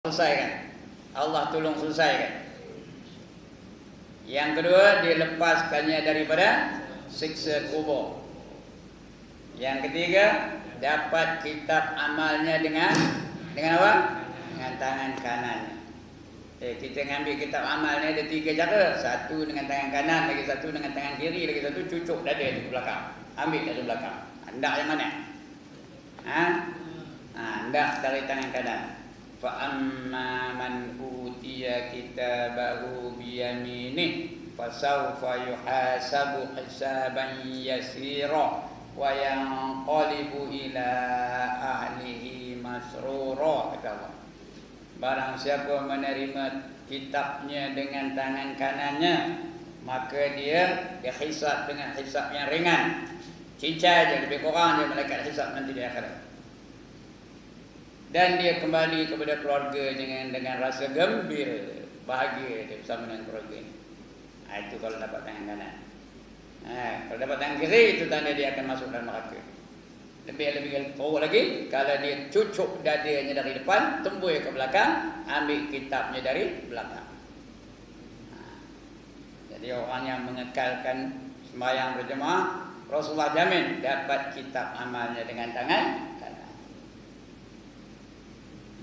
selesaikan. Allah tolong selesaikan. Yang kedua, dilepaskannya daripada siksa kubur. Yang ketiga, dapat kitab amalnya dengan apa? Dengan tangan kanan. Kita ngambil kitab amalnya ada 3 cara. Satu dengan tangan kanan, lagi satu dengan tangan kiri, lagi satu cucuk dada di belakang. Ambil dari belakang. Hendak yang mana? Hendak dari tangan kanan. Fa amma man utiya kitabahu biyaminih fasawfa yuhasabu hisaban yasira wa yanqalibu ila ahlihi masrura, kata Allah. Barang siapa menerima kitabnya dengan tangan kanannya, maka dia dihisab dengan hisab yang ringan. Cincai je, lebih kurang dia malaikat hisab nanti di akhirat. Dan dia kembali kepada keluarga dengan rasa gembira, bahagia dia bersama dengan keluarga ini. Itu kalau dapat tangan kanan. Kalau dapat tangan kiri, itu tanda dia akan masuk dalam neraka. Lebih teruk lagi, kalau dia cucuk dadanya dari depan, tembus ke belakang, ambil kitabnya dari belakang. Jadi orang yang mengekalkan sembahyang berjemaah, Rasulullah jamin dapat kitab amalnya dengan tangan kanan.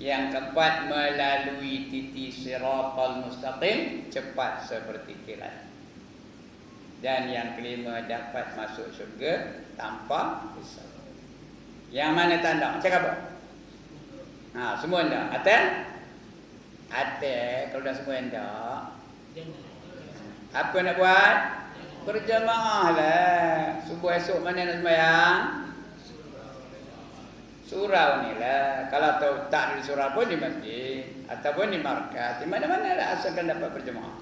Yang keempat, melalui titi siratal mustaqim, cepat seperti kilat. Dan yang kelima, dapat masuk syurga tanpa hisab. Yang mana tanda? Cakap apa? Semua anda. Atas. Kalau dah semua anda, apa nak buat? Berjemaah lah. Subuh esok mana nak sembahyang? Surau ni lah. Kalau tahu tak di surau pun di masjid ataupun di markas, di mana-mana lah asalkan dapat berjemaah.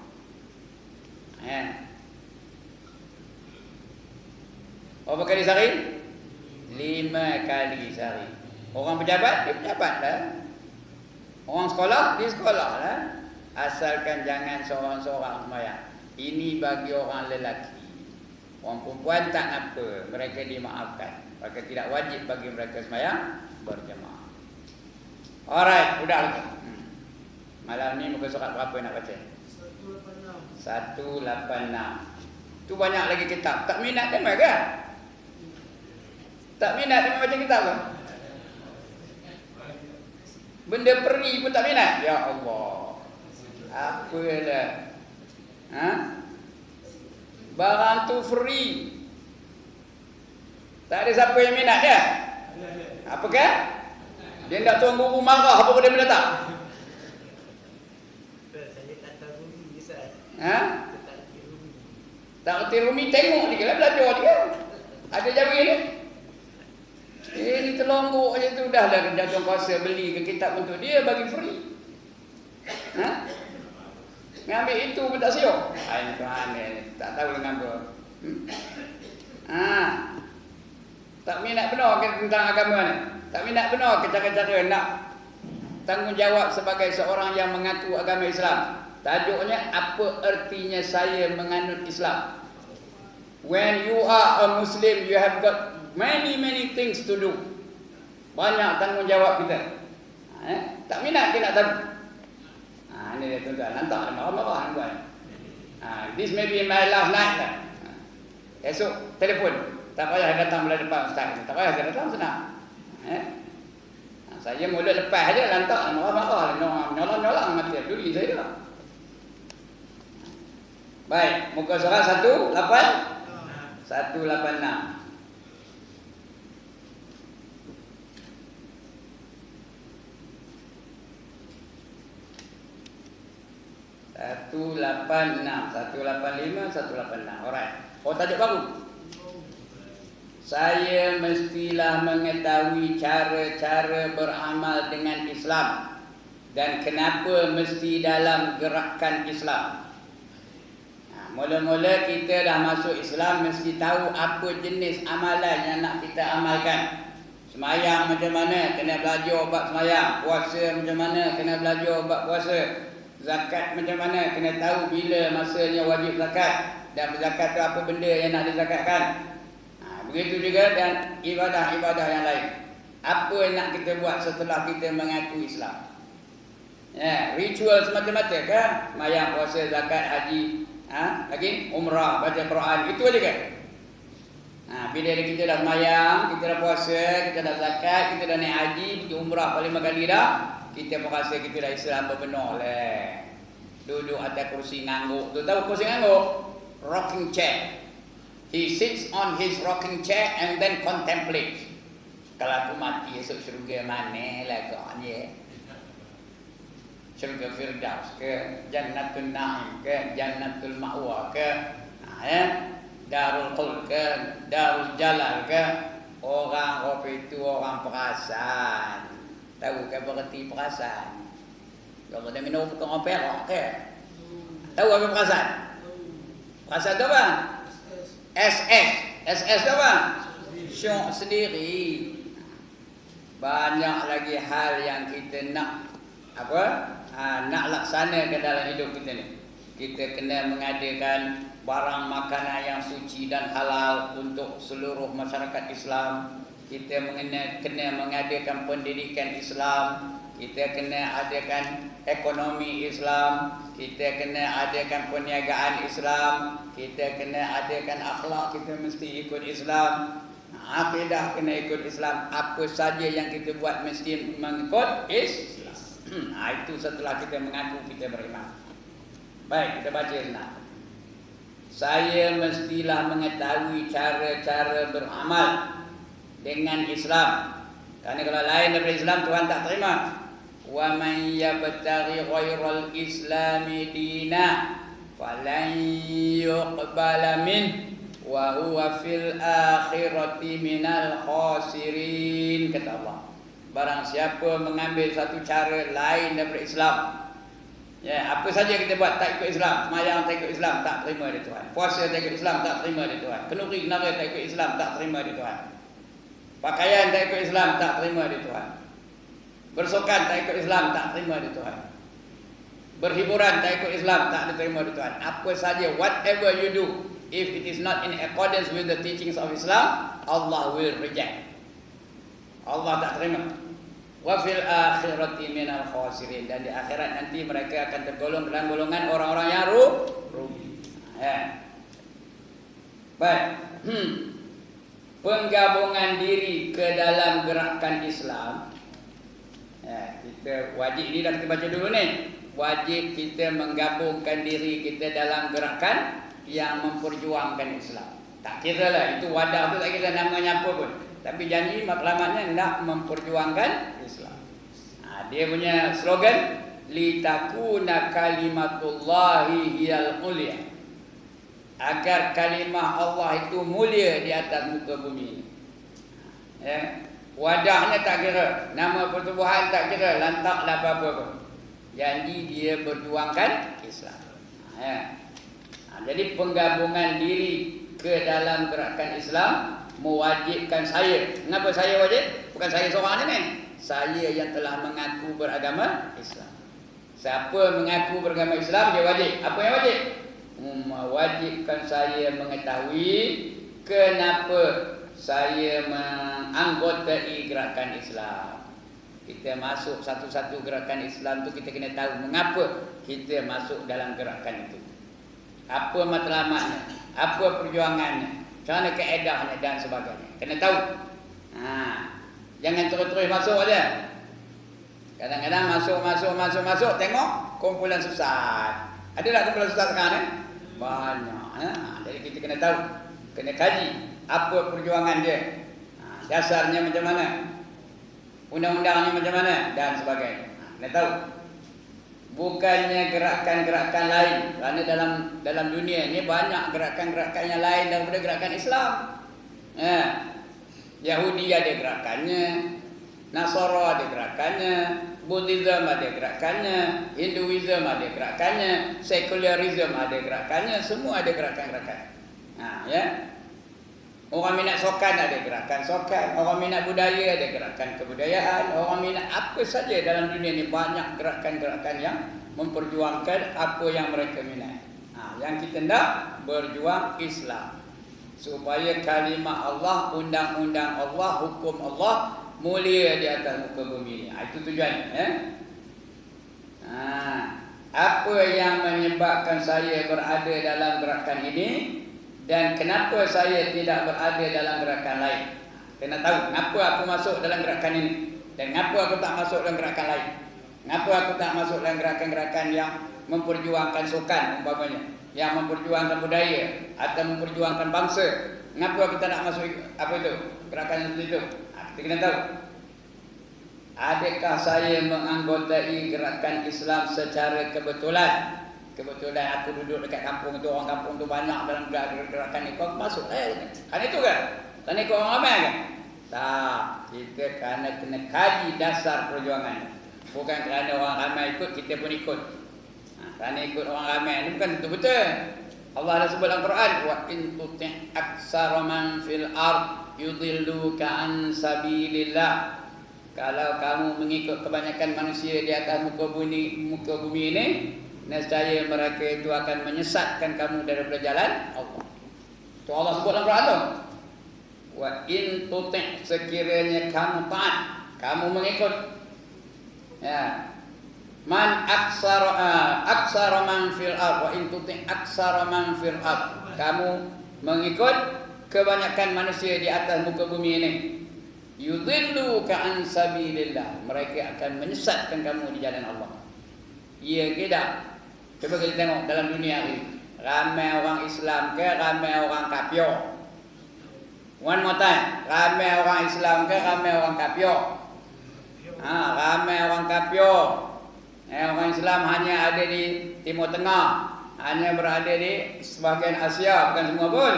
Berapa kali sehari? 5 kali sehari. Orang pejabat, dia pejabat lah. Orang sekolah, dia sekolah lah. Asalkan jangan seorang-seorang sembahyang. Ini bagi orang lelaki. Orang perempuan tak apa, mereka dimaafkan. Maka tidak wajib bagi mereka sembahyang berjemaah. Alright, udah lagi. Malam ni muka surat berapa nak baca? 186. Tu banyak lagi kitab. Tak minat dia ke? Tak minat dia baca kitab ke? Benda peri pun tak minat. Ya Allah. Apalah. Barang tu free. Tak ada siapa yang minat dia. Apakah? Dia nak tuan guru marah apa dia minat tak? Saya tak tahu Rumi, Ustaz. Tak kerti Rumi, tengok dia lah, belajar dia. Ada jari ni. Ini terlombok je tu, dah lah jatuh kuasa beli ke kitab untuk dia bagi free. Ngambil itu pun tak siap. Tuhan ni tak tahu dengan apa. Tak minat benar tentang agama ni. Tak minat benar ke cara-cara nak tanggungjawab sebagai seorang yang mengaku agama Islam. Tajuknya, apa ertinya saya menganut Islam? When you are a Muslim, you have got many things to do. Banyak tanggungjawab kita. Tak minat ke nak tahu? Ini dia tuan-tuan, lantak marah-marah tuan. This may be my last night lah. Esok telefon. Tak payah datang bulan depan Ustaz. Tak payah saya datang, senang. Saya mulut lepas aja lantak marah-marah, nyolong-nyolong mati duri saya dah. Baik, muka surat 186. Satu 185, 186. Alright. Tajuk baru. Saya mestilah mengetahui cara-cara beramal dengan Islam dan kenapa mesti dalam gerakan Islam. Mula-mula kita dah masuk Islam, mesti tahu apa jenis amalan yang nak kita amalkan. Semayang macam mana, kena belajar bab semayang. Puasa macam mana, kena belajar bab puasa. Zakat macam mana, kena tahu bila masanya wajib zakat. Dan zakat tu apa benda yang nak dizakatkan. Begitu juga dan ibadah-ibadah yang lain. Apa yang nak kita buat setelah kita mengaku Islam. Ritual semata-mata kan, mayang, puasa, zakat, haji, lagi umrah, baca Quran, itu aja kan. Bila kita dah mayang, kita dah puasa, kita dah zakat, kita dah naik haji, pergi umrah paling kali dah, kita merasa kita dah Islam berbenar lah. Duduk atas kursi ngangguk. Tu tahu kursi ngangguk? Rocking chair. He sits on his rocking chair and then contemplates. Kalau aku mati esok syurga mana lah kau ni? Syurga Firdaus ke, Jannatul Naim ke, Jannatul Ma'wa ke, Darul Khuld ke, Darul Jalal ke. Orang kopi itu orang perasan. Tahu ke berarti perasan? Kalau dia minum tukang perak ke? Tahu apa perasan? Perasan tu apa? SS. SS tu apa? Syok sendiri. Banyak lagi hal yang kita nak nak laksanakan dalam hidup kita ni. Kita kena mengadakan barang makanan yang suci dan halal untuk seluruh masyarakat Islam. Kita kena mengadakan pendidikan Islam. Kita kena adakan ekonomi Islam. Kita kena adakan perniagaan Islam. Kita kena adakan akhlak, kita mesti ikut Islam. Akidah kena ikut Islam. Apa saja yang kita buat mesti mengikut Islam. Itu setelah kita mengaku kita beriman. Baik, kita baca senang. Saya mestilah mengetahui cara-cara beramal dengan Islam. Karena kalau lain daripada Islam Tuhan tak terima. Wa man yabtaghi ghairal islami dina falan yuqbala min wa huwa fil akhirati minal khasirin, kata Allah. Barang siapa mengambil satu cara lain daripada Islam, apa saja kita buat tak ikut Islam, sembahyang tak ikut Islam, tak terima dari Tuhan. Puasa tak ikut Islam, tak terima dari Tuhan. Kenduri kenara tak ikut Islam, tak terima dari Tuhan. Pakaian tak ikut Islam, tak terima dari Tuhan. Bersukan tak ikut Islam, tak terima dari Tuhan. Berhiburan tak ikut Islam, tak diterima dari Tuhan. Apa saja, whatever you do, if it is not in accordance with the teachings of Islam, Allah will reject. Allah tak terima. Wa fil akhirati minal khasirin, dan di akhirat nanti mereka akan tergolong dalam golongan orang-orang yang rugi. Baik. Penggabungan diri ke dalam gerakan Islam. Kita wajib ni dah kita baca dulu ni. Wajib kita menggabungkan diri kita dalam gerakan yang memperjuangkan Islam. Tak kira lah itu wadah tu, tak kira namanya apa pun. Tapi janji matlamatnya nak memperjuangkan Islam. Dia punya slogan, litakuna kalimatullahi hiyal ulia, agar kalimah Allah itu mulia di atas muka bumi ini. Wadahnya tak kira, nama pertubuhan tak kira, lantaklah apa-apa pun. Janji dia berjuangkan Islam. Jadi penggabungan diri ke dalam gerakan Islam mewajibkan saya. Kenapa saya wajib? Bukan saya seorang ni. Saya yang telah mengaku beragama Islam. Siapa mengaku beragama Islam, dia wajib. Apa yang wajib? Mewajibkan saya mengetahui kenapa saya menganggotai gerakan Islam. Kita masuk satu-satu gerakan Islam tu, kita kena tahu mengapa kita masuk dalam gerakan itu. Apa matlamatnya, apa perjuangannya, macam mana kaedahnya dan sebagainya. Kena tahu. Jangan terus-terus masuk aja. Kadang-kadang masuk, tengok kumpulan sesat. Ada tak kumpulan sesat sekarang ni? Banyak. Jadi kita kena tahu, kena kaji apa perjuangan dia, dasarnya macam mana, undang-undangnya macam mana dan sebagainya. Kena tahu. Bukannya gerakan-gerakan lain, kerana dalam dunia ni banyak gerakan-gerakan yang lain daripada gerakan Islam. Yahudi ada gerakannya, Nasara ada gerakannya, Buddhism ada gerakannya, Hinduism ada gerakannya, Secularism ada gerakannya, semua ada gerakan-gerakan. Orang minat sokan ada gerakan sokan, orang minat budaya ada gerakan kebudayaan, orang minat apa saja dalam dunia ini banyak gerakan-gerakan yang memperjuangkan apa yang mereka minat. Yang kita nak berjuang Islam supaya kalimah Allah, undang-undang Allah, hukum Allah mulia di atas muka bumi ini. Itu tujuan. apa yang menyebabkan saya berada dalam gerakan ini dan kenapa saya tidak berada dalam gerakan lain. Kena tahu kenapa aku masuk dalam gerakan ini dan kenapa aku tak masuk dalam gerakan lain. Kenapa aku tak masuk dalam gerakan-gerakan yang memperjuangkan sukan umpamanya, yang memperjuangkan budaya atau memperjuangkan bangsa. Kenapa kita nak masuk apa itu? Gerakan yang seperti itu. Kita kena tahu. Adakah saya menganggotai gerakan Islam secara kebetulan? Kebetulan aku duduk dekat kampung tu, orang kampung tu banyak dalam gerakan ni, kau masuk. Kan itu kan? Kan ikut orang ramai kan? Tak, kita kena kaji dasar perjuangan. Bukan kerana orang ramai ikut, kita pun ikut. Kerana ikut orang ramai ni bukan betul-betul. Allah dah sebut dalam Quran, wa in tuti' aktsara man fil ard yudilluka an sabilillah. Kalau kamu mengikut kebanyakan manusia di atas muka bumi ini, nescaya mereka itu akan menyesatkan kamu daripada jalan Allah. Itu Allah sebut dalam Quran tu. Wa in tuti' sekiranya kamu taat, kamu mengikut. Ya. Man aksara man fil ard wa in tuti' aksara man fil ard. Kamu mengikut kebanyakan manusia di atas muka bumi ini. Yudilluka an sabilillah. Mereka akan menyesatkan kamu di jalan Allah. Ya tidak. Coba kita tengok dalam dunia ini. Ramai orang Islam ke ramai orang kafir? One more time. Ramai orang Islam ke ramai orang kafir? Ramai orang kafir. Orang Islam hanya ada di Timur Tengah, hanya berada di sebahagian Asia, bukan semua pun.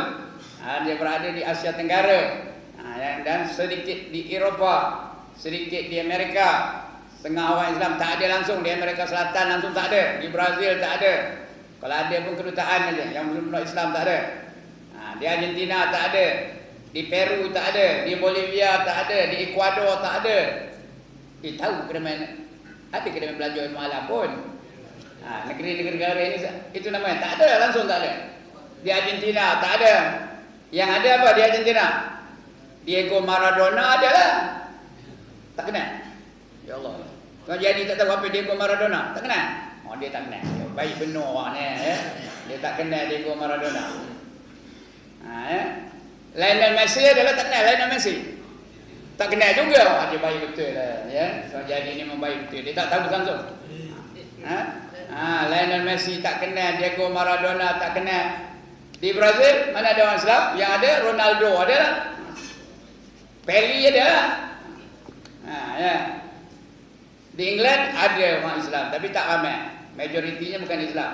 Dia berada di Asia Tenggara. Dan sedikit di Eropah, sedikit di Amerika. Setengah orang Islam tak ada langsung di Amerika Selatan, langsung tak ada. Di Brazil tak ada. Kalau ada pun kedutaan aja, yang belum Islam tak ada. Di Argentina tak ada. Di Peru tak ada. Di Bolivia tak ada. Di Ecuador tak ada. Tahu kedai ada kedai belanja ilmu alam pun. Negeri-negara ini itu namanya tak ada, langsung tak ada. Di Argentina tak ada. Yang ada apa di Argentina? Diego Maradona ada lah. Tak kenal? Ya Allah. Kau jadi tak tahu apa Diego Maradona? Tak kenal? Oh, dia tak kenal. Baik benar orang ni. Dia tak kenal Diego Maradona. Lionel Messi adalah tak kenal Lionel Messi. Tak kenal juga. Dia baik betul lah. Ya? So, jadi ni membaik betul. Dia tak tahu langsung. Lionel Messi tak kenal. Diego Maradona tak kenal. Di Brazil mana ada orang Islam? Yang ada Ronaldo ada lah. Pelé ada lah. Ya. Di England ada orang Islam tapi tak ramai. Majoritinya bukan Islam.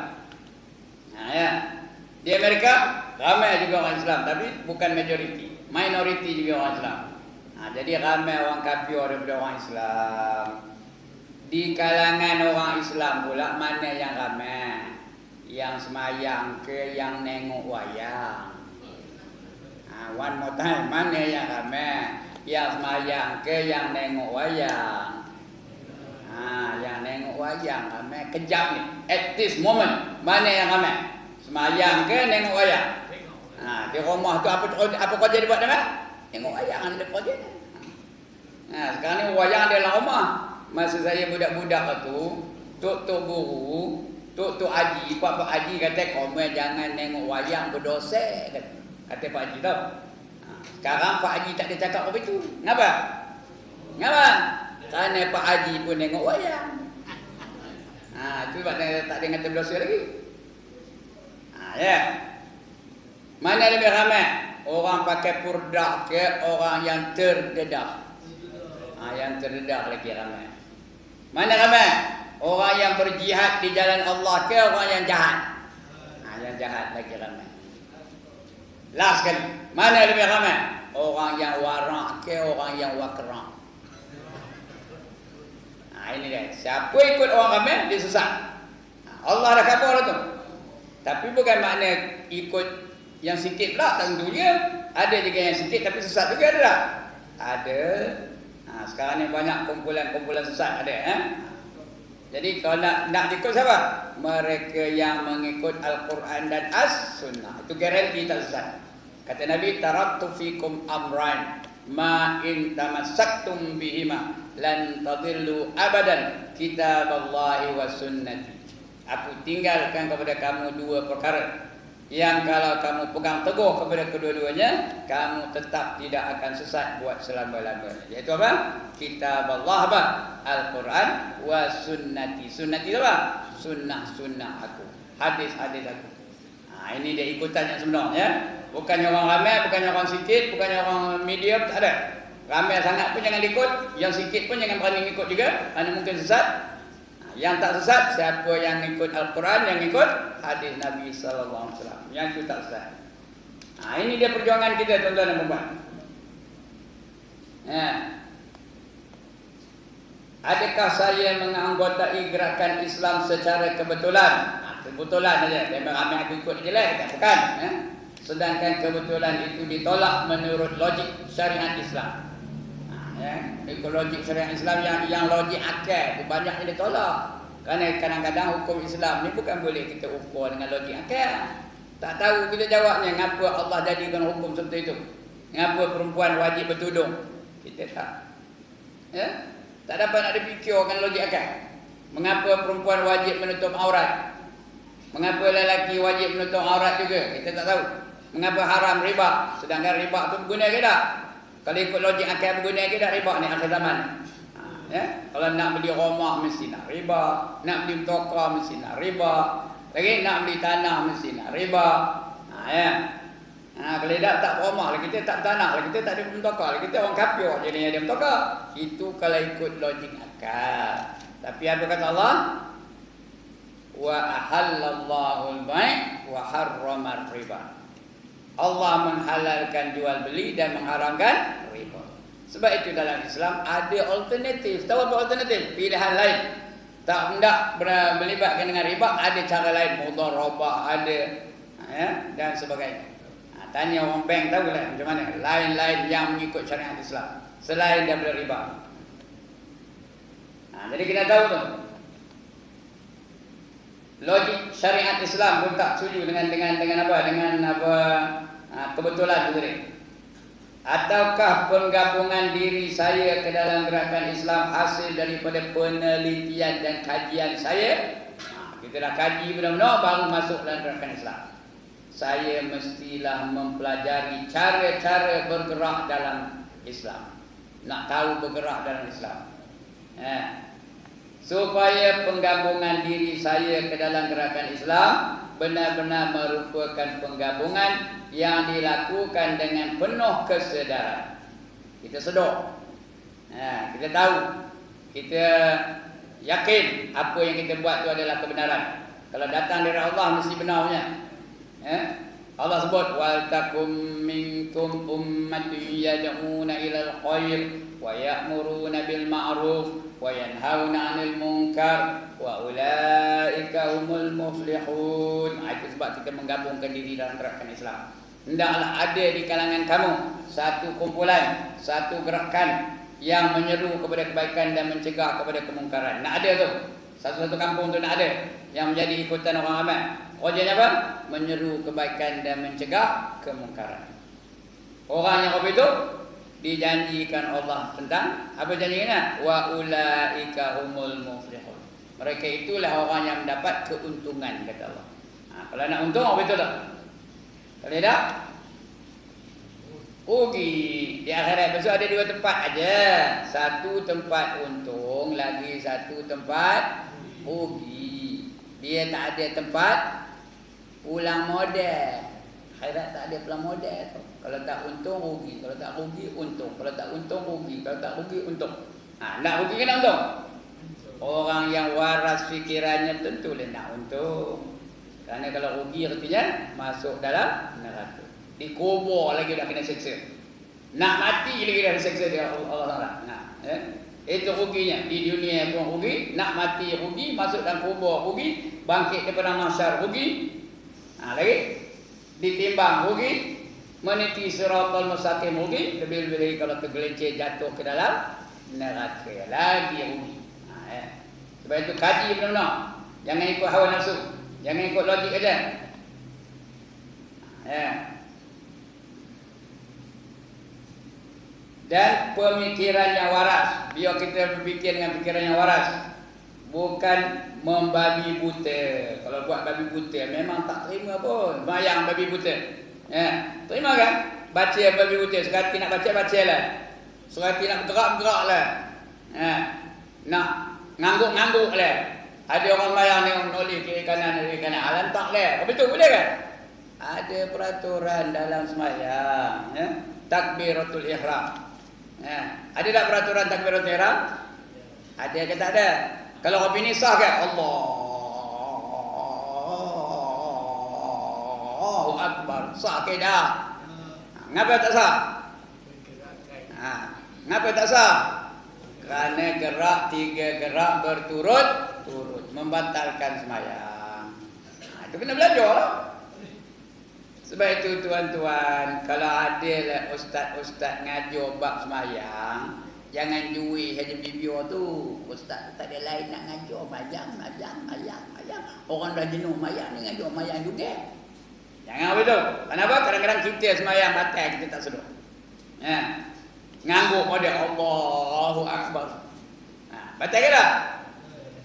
Ya. Di Amerika ramai juga orang Islam tapi bukan majoriti. Minoriti juga orang Islam. Jadi ramai orang kafir daripada orang Islam. Di kalangan orang Islam pula mana yang ramai? Yang semayang ke yang nengok wayang? One more time, mana yang ramai? Yang semayang ke yang nengok wayang? Yang nengok wayang ramai. Kejap ni, at this moment, mana yang ramai? Semayang ke nengok wayang? Di rumah tu apa kerja dia buat dengan? Tengok wayang ada kerja. Sekarang ni wayang dia dalam rumah. Masa saya budak-budak tu, tok guru, tok haji, Pak Haji kata komen jangan tengok wayang berdosa kata Pak Haji tau. Sekarang Pak Haji tak ada cakap apa itu. Kenapa? Kerana Pak Haji pun tengok wayang. Itu sebab tak ada kata berdosa lagi. Ya. Mana lebih ramai? Orang pakai purdah ke orang yang terdedah? Yang terdedah lagi ramai. Mana ramai? Orang yang berjihad di jalan Allah ke orang yang jahat? Yang jahat lagi ramai. Last sekali. Mana lebih ramai? Orang yang warak ke orang yang wakrak? Ini dia. Siapa ikut orang ramai, dia sesat. Allah dah khabar tu. Tapi bukan makna ikut yang sikit pula, tentunya. Ada juga yang sikit tapi sesat juga ada tak? Ada. Sekarang ni banyak kumpulan-kumpulan sesat ada. Jadi kalau nak ikut siapa? Mereka yang mengikut Al-Quran dan As-Sunnah. Itu garanti tak sesat. Kata Nabi, taraktu fikum amran ma in tamassaktum bihima lan tadillu abadan kitaballahi wa sunnati. Aku tinggalkan kepada kamu dua perkara yang kalau kamu pegang teguh kepada kedua-duanya, kamu tetap tidak akan sesat buat selama-lamanya. Iaitu apa? Kitab Allah apa? Al-Quran wa sunnati. Sunnati apa? Sunnah-sunnah aku. Hadis-hadis aku. Ini dia ikutan yang sebenarnya. Bukannya orang ramai, bukannya orang sikit, bukannya orang medium, tak ada. Ramai sangat pun jangan ikut, yang sikit pun jangan berani ikut juga, kerana mungkin sesat. Yang tak sesat siapa yang ikut Al-Quran, yang ikut hadis Nabi sallallahu alaihi wasallam. Yang itu tak sesat. Ini dia perjuangan kita, tuan-tuan dan puan-puan. Adakah saya menganggotai gerakan Islam secara kebetulan? Kebetulan saja. Memang ramai aku ikut je lah, bukan. Sedangkan kebetulan itu ditolak menurut logik syariat Islam. Ikut logik syariat Islam yang logik akal itu banyak yang ditolak. Kerana kadang-kadang hukum Islam ni bukan boleh kita ukur dengan logik akal. Tak tahu kita jawabnya ngapa Allah jadikan hukum seperti itu. Ngapa perempuan wajib bertudung? Kita tak. Tak dapat nak dipikirkan logik akal. Mengapa perempuan wajib menutup aurat? Mengapa lelaki wajib menutup aurat juga? Kita tak tahu. Mengapa haram riba? Sedangkan riba tu berguna ke tak? Kalau ikut logik akal berguna ke tak riba ni akhir zaman? Kalau nak beli rumah mesti nak riba, nak beli toko mesti nak riba, lagi nak beli tanah mesti nak riba. Kalau tak rumah lah, kita tak tanah lah, kita tak ada toko lah, kita orang kafir jadi ada toko. Itu kalau ikut logik akal. Tapi apa kata Allah? Wa ahallallahu al-bai' wa harrama riba. Allah menghalalkan jual beli dan mengharamkan riba. Sebab itu dalam Islam ada alternatif. Tahu apa alternatif? Pilihan lain. Tak hendak berlibatkan dengan riba, ada cara lain, mudharabah ada, dan sebagainya. Tanya orang bank tahulah macam mana lain-lain yang mengikut syariat Islam selain daripada riba. Jadi kita tahu tu. Logik syariat Islam pun tak setuju dengan apa? Dengan apa kebetulan itu tadi. Ataukah penggabungan diri saya ke dalam gerakan Islam hasil daripada penelitian dan kajian saya? Kita dah kaji benar-benar baru masuk dalam gerakan Islam. Saya mestilah mempelajari cara-cara bergerak dalam Islam. Nak tahu bergerak dalam Islam. Supaya penggabungan diri saya ke dalam gerakan Islam benar-benar merupakan penggabungan yang dilakukan dengan penuh kesedaran. Kita sedar, kita tahu, kita yakin apa yang kita buat itu adalah kebenaran. Kalau datang dari Allah mesti benarnya. Allah sebut wal takum minkum ummatun yad'una ilal khair wa ya'muruna bil ma'ruf wa yanhauna 'anil munkar wa ulaika humul muflihun. Itu sebab kita menggabungkan diri dalam gerakan Islam. Hendaklah ada di kalangan kamu satu kumpulan, satu gerakan yang menyeru kepada kebaikan dan mencegah kepada kemungkaran. Nak ada tu. Satu-satu kampung tu nak ada yang menjadi ikutan orang ramai. Kerjanya apa? Menyeru kebaikan dan mencegah kemungkaran. Orang yang begitu dijanjikan Allah tentang apa janjinya? Wa ulaika humul muflihun. Mereka itulah orang yang mendapat keuntungan kata Allah. Kalau nak untung apa betul tak? Kalau tidak rugi di akhirat. Besok ada dua tempat aja. Satu tempat untung, lagi satu tempat rugi. Dia tak ada tempat pulang modal. Akhirat tak ada pulang modal tu. Kalau tak untung rugi, kalau tak rugi untung, kalau tak untung rugi, kalau tak rugi untung. Nak rugi ke nak untung? Orang yang waras fikirannya tentulah nak untung. Kerana kalau rugi artinya masuk dalam neraka. Dikubur lagi dah kena seksa. Nak mati lagi dah seksa dia Allah Taala. Itu ruginya. Di dunia pun rugi, nak mati rugi, masuk dalam kubur rugi, bangkit daripada mahsyar rugi. Lagi ditimbang rugi, meniti siratal mustaqim rugi, lebih-lebih lagi kalau tergelincir jatuh ke dalam neraka lagi rugi. Sebab itu kaji benar-benar. Jangan ikut hawa nafsu. Jangan ikut logik aja. Dan pemikiran yang waras. Biar kita berfikir dengan fikiran yang waras. Bukan membabi buta. Kalau buat babi buta memang tak terima pun. Bayang babi buta. Ya, terima kan? Baca babi buta. Sekali nak bacalah. Sekali nak bergerak-geraklah. Ya. Nak ngangguk-ngangguklah. Ada orang bayang ni noleh kiri kanan. Lantaklah. Betul boleh kan? Ada peraturan dalam sembahyang. Ya. Takbiratul ihram. Ya. Ada tak peraturan takbiratul ihram? Ada ke tak ada? Kalau Rabbi ni sah kan? Allahu Akbar. Sah ke dah? Ngapa tak sah? Ngapa tak sah? Kerana gerak 3 gerak berturut-turut membatalkan sembahyang. Itu kena belajar lah. Sebab itu tuan-tuan, kalau ada lah ustaz-ustaz ngajar bab sembahyang, jangan juih haji bibio tu. Ustaz tak ada lain nak ngajar mayang. Orang dah jenuh mayang ni ngajar mayang juga. Jangan betul. Kenapa? Kadang-kadang kita sembahyang batal kita tak sedar. Ya. Ngangguk pada Allahu Akbar. Batal ke tak?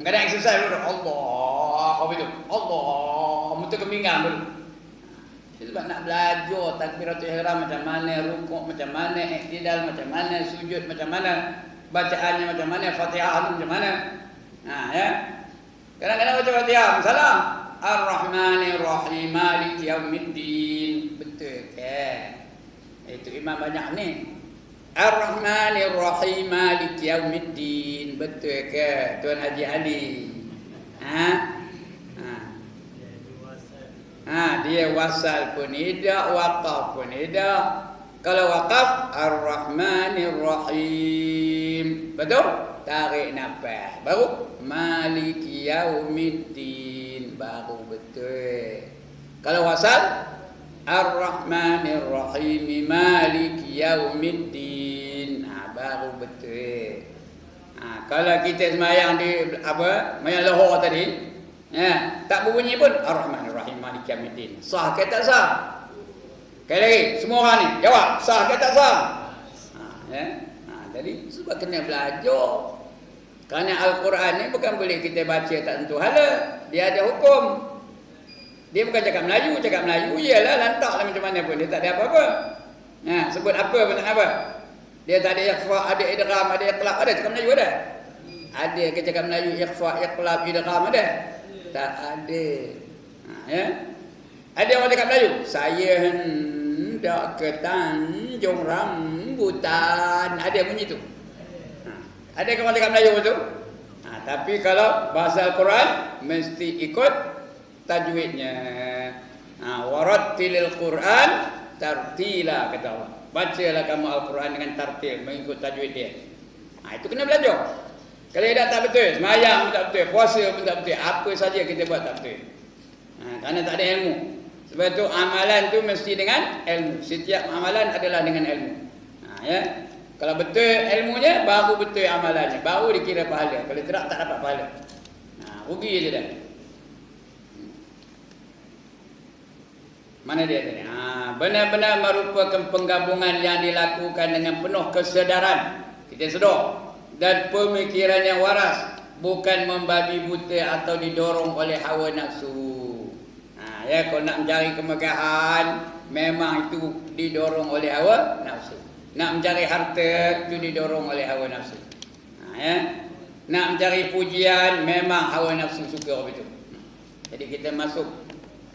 Kadang exercise dulu Allah. Apa itu? Allah. Mutu kembingan dulu. Sebab nak belajar takbiratul ihram macam mana, rukuk macam mana, iktidal macam mana, sujud macam mana, bacaannya macam mana, Fatihah macam mana. Ya. Kadang-kadang baca Fatihah salah. Ar-Rahmanir-Rahim Maliki Yaumiddin. Betul ke? Itu imam banyak ni. Ar-Rahmanir-Rahim Maliki Yaumiddin. Betul ke Tuan Haji Ali? Dia wasal pun tidak, waqaf pun tidak. Kalau waqaf Ar-Rahmanir-Rahim. Betul? Tarik nafas. Baru Maliki Yaumiddin. Baru betul. Kalau wasal Ar-Rahmanir-Rahim Maliki Yaumiddin. Baru betul. Kalau kita sembahyang di sembahyang Lahore tadi, tak berbunyi pun Ar-Rahmanir-Rahim Maliki Yaumiddin. Sah ke tak sah? Sekali lagi, semua orang ni jawab, sah ke tak sah? Jadi sebab kena belajar. Kerana Al-Quran ni bukan boleh kita baca tak tentu hala. Dia ada hukum. Dia bukan cakap Melayu iyalah lantaklah macam mana pun. Dia tak ada apa-apa. Sebut apa pun tak apa. Dia tak ada ikhfa, ada idgham, ada iqlab, ada cakap Melayu ada? Ada ke cakap Melayu ikhfa, iqlab, idgham ada? Tak ada. Ada orang cakap Melayu, saya hendak ke Tanjung Rambutan. Ada bunyi tu. Ada ke orang cakap Melayu betul? Tapi kalau bahasa Al-Quran mesti ikut tajwidnya. Warattilil Quran tartila kata Allah. Bacalah kamu Al-Quran dengan tartil, mengikut tajwid dia. Itu kena belajar. Kalau tidak tak betul, sembahyang pun tak betul, puasa pun tak betul, apa saja kita buat tak betul. Kerana tak ada ilmu. Sebab itu amalan tu mesti dengan ilmu. Setiap amalan adalah dengan ilmu. Ya. Kalau betul ilmunya, baru betul amalannya, baru dikira pahala. Kalau tidak tak dapat pahala. Rugi je dah. Mana dia tadi? Benar-benar merupakan penggabungan yang dilakukan dengan penuh kesedaran. Kita sedar. Dan pemikiran yang waras. Bukan membabi buta atau didorong oleh hawa nafsu. Kalau nak mencari kemegahan, memang itu didorong oleh hawa nafsu. Nak mencari harta, itu didorong oleh hawa nafsu. Nak mencari pujian, memang hawa nafsu suka begitu. Jadi kita masuk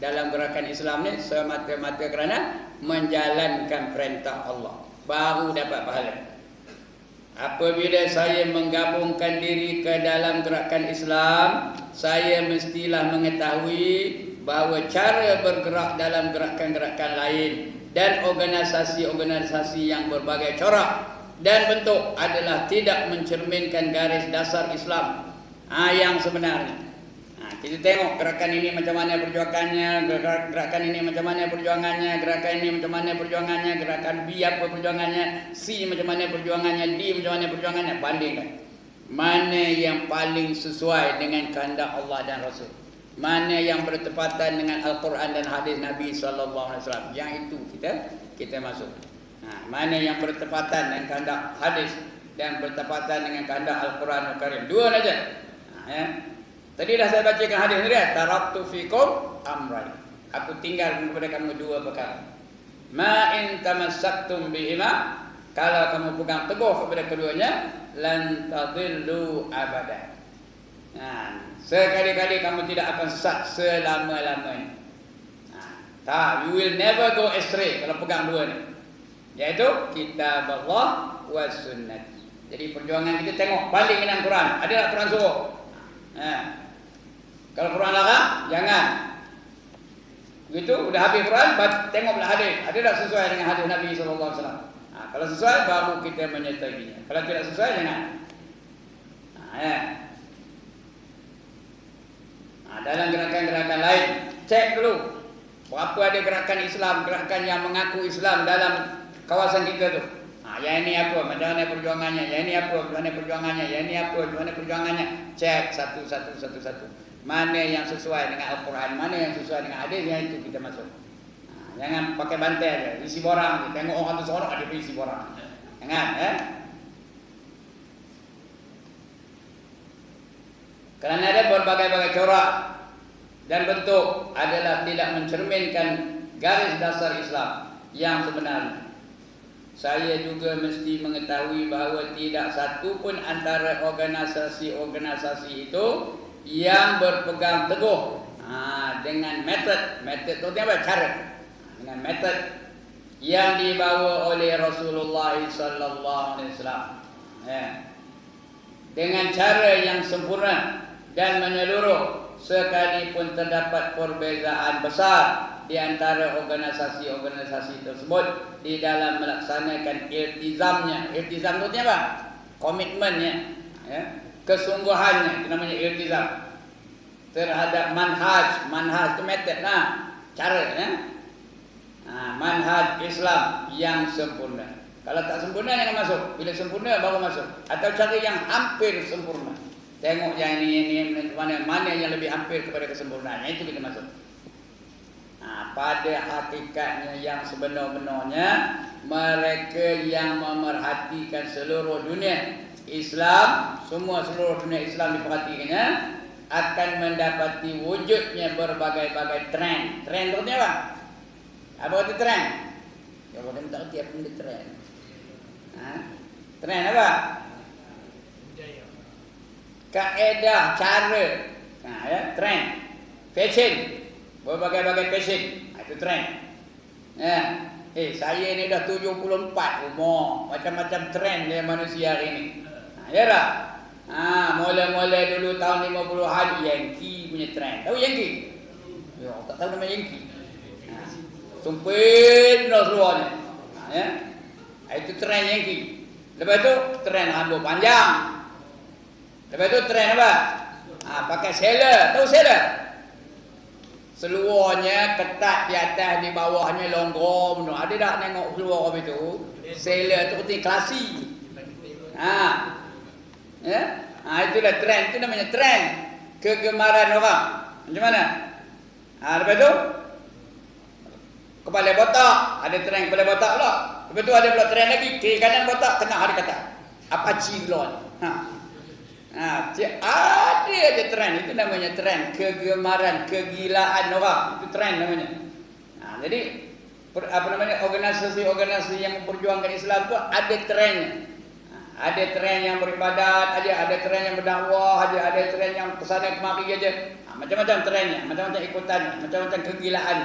dalam gerakan Islam ni semata-mata kerana menjalankan perintah Allah, baru dapat pahala. Apabila saya menggabungkan diri ke dalam gerakan Islam, saya mestilah mengetahui bahawa cara bergerak dalam gerakan-gerakan lain dan organisasi-organisasi yang berbagai corak dan bentuk adalah tidak mencerminkan garis dasar Islam yang sebenarnya. Kita tengok gerakan ini macam mana perjuangannya, gerakan ini macam mana perjuangannya, gerakan ini macam mana perjuangannya, gerakan B apa perjuangannya, C macam mana perjuangannya, D macam mana perjuangannya. Bandingkan mana yang paling sesuai dengan kehendak Allah dan Rasul, mana yang bertepatan dengan Al-Quran dan hadis Nabi SAW. Yang itu kita masuk. Mana yang bertepatan dengan kehendak hadis dan bertepatan dengan kehendak Al-Quran Al-Karim. Dua saja. Ya. Tadi dah saya bacakan hadis ni dia, taraktu fikum amrayn. Aku tinggal kepada kamu dua perkara. Ma in tamassaktum bihima, kalau kamu pegang teguh kepada keduanya, lan tadillu abada. Sekali-kali kamu tidak akan sesat selama-lamanya. Tak, you will never go astray kalau pegang dua ni. Iaitu kitab Allah wa sunnah. Jadi perjuangan kita tengok balik dengan Quran. Ada tak Quran suruh? Kalau Quran larang, jangan. Begitu, udah habis Quran, tengok pula hadis. Ada tak sesuai dengan hadis Nabi SAW? Kalau sesuai, baru kita menyertainya. Kalau tidak sesuai, jangan. Dalam gerakan-gerakan lain, cek dulu. Berapa ada gerakan Islam, gerakan yang mengaku Islam dalam kawasan kita tu. Yang ini apa, macam mana perjuangannya, yang ini apa, macam mana perjuangannya, yang ini apa, macam mana perjuangannya. Cek satu-satu. Mana yang sesuai dengan Al-Quran, mana yang sesuai dengan hadis, yang itu kita masuk. Jangan pakai bantai aja, isi borang. Tengok orang tu seorang, ada isi borang. Jangan, Kerana ada berbagai-bagai corak dan bentuk adalah tidak mencerminkan garis dasar Islam yang sebenarnya. Saya juga mesti mengetahui bahawa tidak satu pun antara organisasi-organisasi itu yang berpegang teguh dengan metod itu apa? Cara. Dengan metod yang dibawa oleh Rasulullah sallallahu alaihi wasallam. Dengan cara yang sempurna dan menyeluruh, sekalipun terdapat perbezaan besar di antara organisasi-organisasi tersebut di dalam melaksanakan iltizamnya. Iltizam itu apa? Komitmennya, kesungguhannya, itu namanya iltizam terhadap manhaj itu metod cara, manhaj Islam yang sempurna. Kalau tak sempurna jangan masuk, bila sempurna baru masuk, atau cara yang hampir sempurna. Tengok yang ini mana yang lebih hampir kepada kesempurnaan, itu kita masuk. Pada hakikatnya yang sebenar-benarnya, mereka yang memerhatikan seluruh dunia Islam, seluruh dunia Islam diperhatikannya, akan mendapati wujudnya berbagai-bagai trend. Trend itu apa? Apa itu trend? Ya, orang tak kerti apa itu trend. Trend apa? Kaedah, cara, trend, fashion, berbagai-bagai fashion, itu trend. Saya ni dah 74 umur, macam-macam trend dia manusia hari ni. Ya tak? Mula-mula dulu tahun 50-an, Yankee punya trend. Tahu Yankee? Ya, tak tahu nama Yankee. Sumpit benar seluarnya. Itu trend Yankee. Lepas tu trend rambut panjang. Lepas tu trend apa? Pakai sailor. Tahu sailor? Seluarnya ketat di atas, di bawahnya longgong. Ada tak tengok seluar apa itu? Sailor tu berarti klasi. Itulah trend. Itu namanya trend. Kegemaran orang. Macam mana? Lepas tu kepala botak. Ada trend kepala botak pula. Lepas tu ada pula trend lagi. Kiri kanan botak, tengah ada kata Apache blonde. Ada aja trend. Itu namanya trend. Kegemaran, kegilaan orang. Itu trend namanya. Jadi organisasi-organisasi yang memperjuangkan Islam tu ada trend. Ada trend yang beribadat, ada trend yang berdakwah, ada trend yang kesana kemari aja. Macam-macam trendnya, macam-macam ikutannya, macam-macam kegilaan.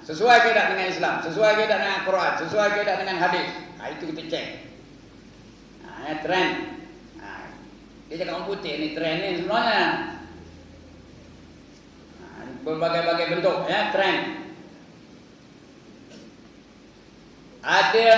Sesuai ke tak dengan Islam, sesuai ke tak dengan Quran, sesuai ke tak dengan hadis. Itu kita cek. Trend. Dia cakap orang putih ni trend ni sebenarnya. Berbagai-bagai bentuk trend. Ada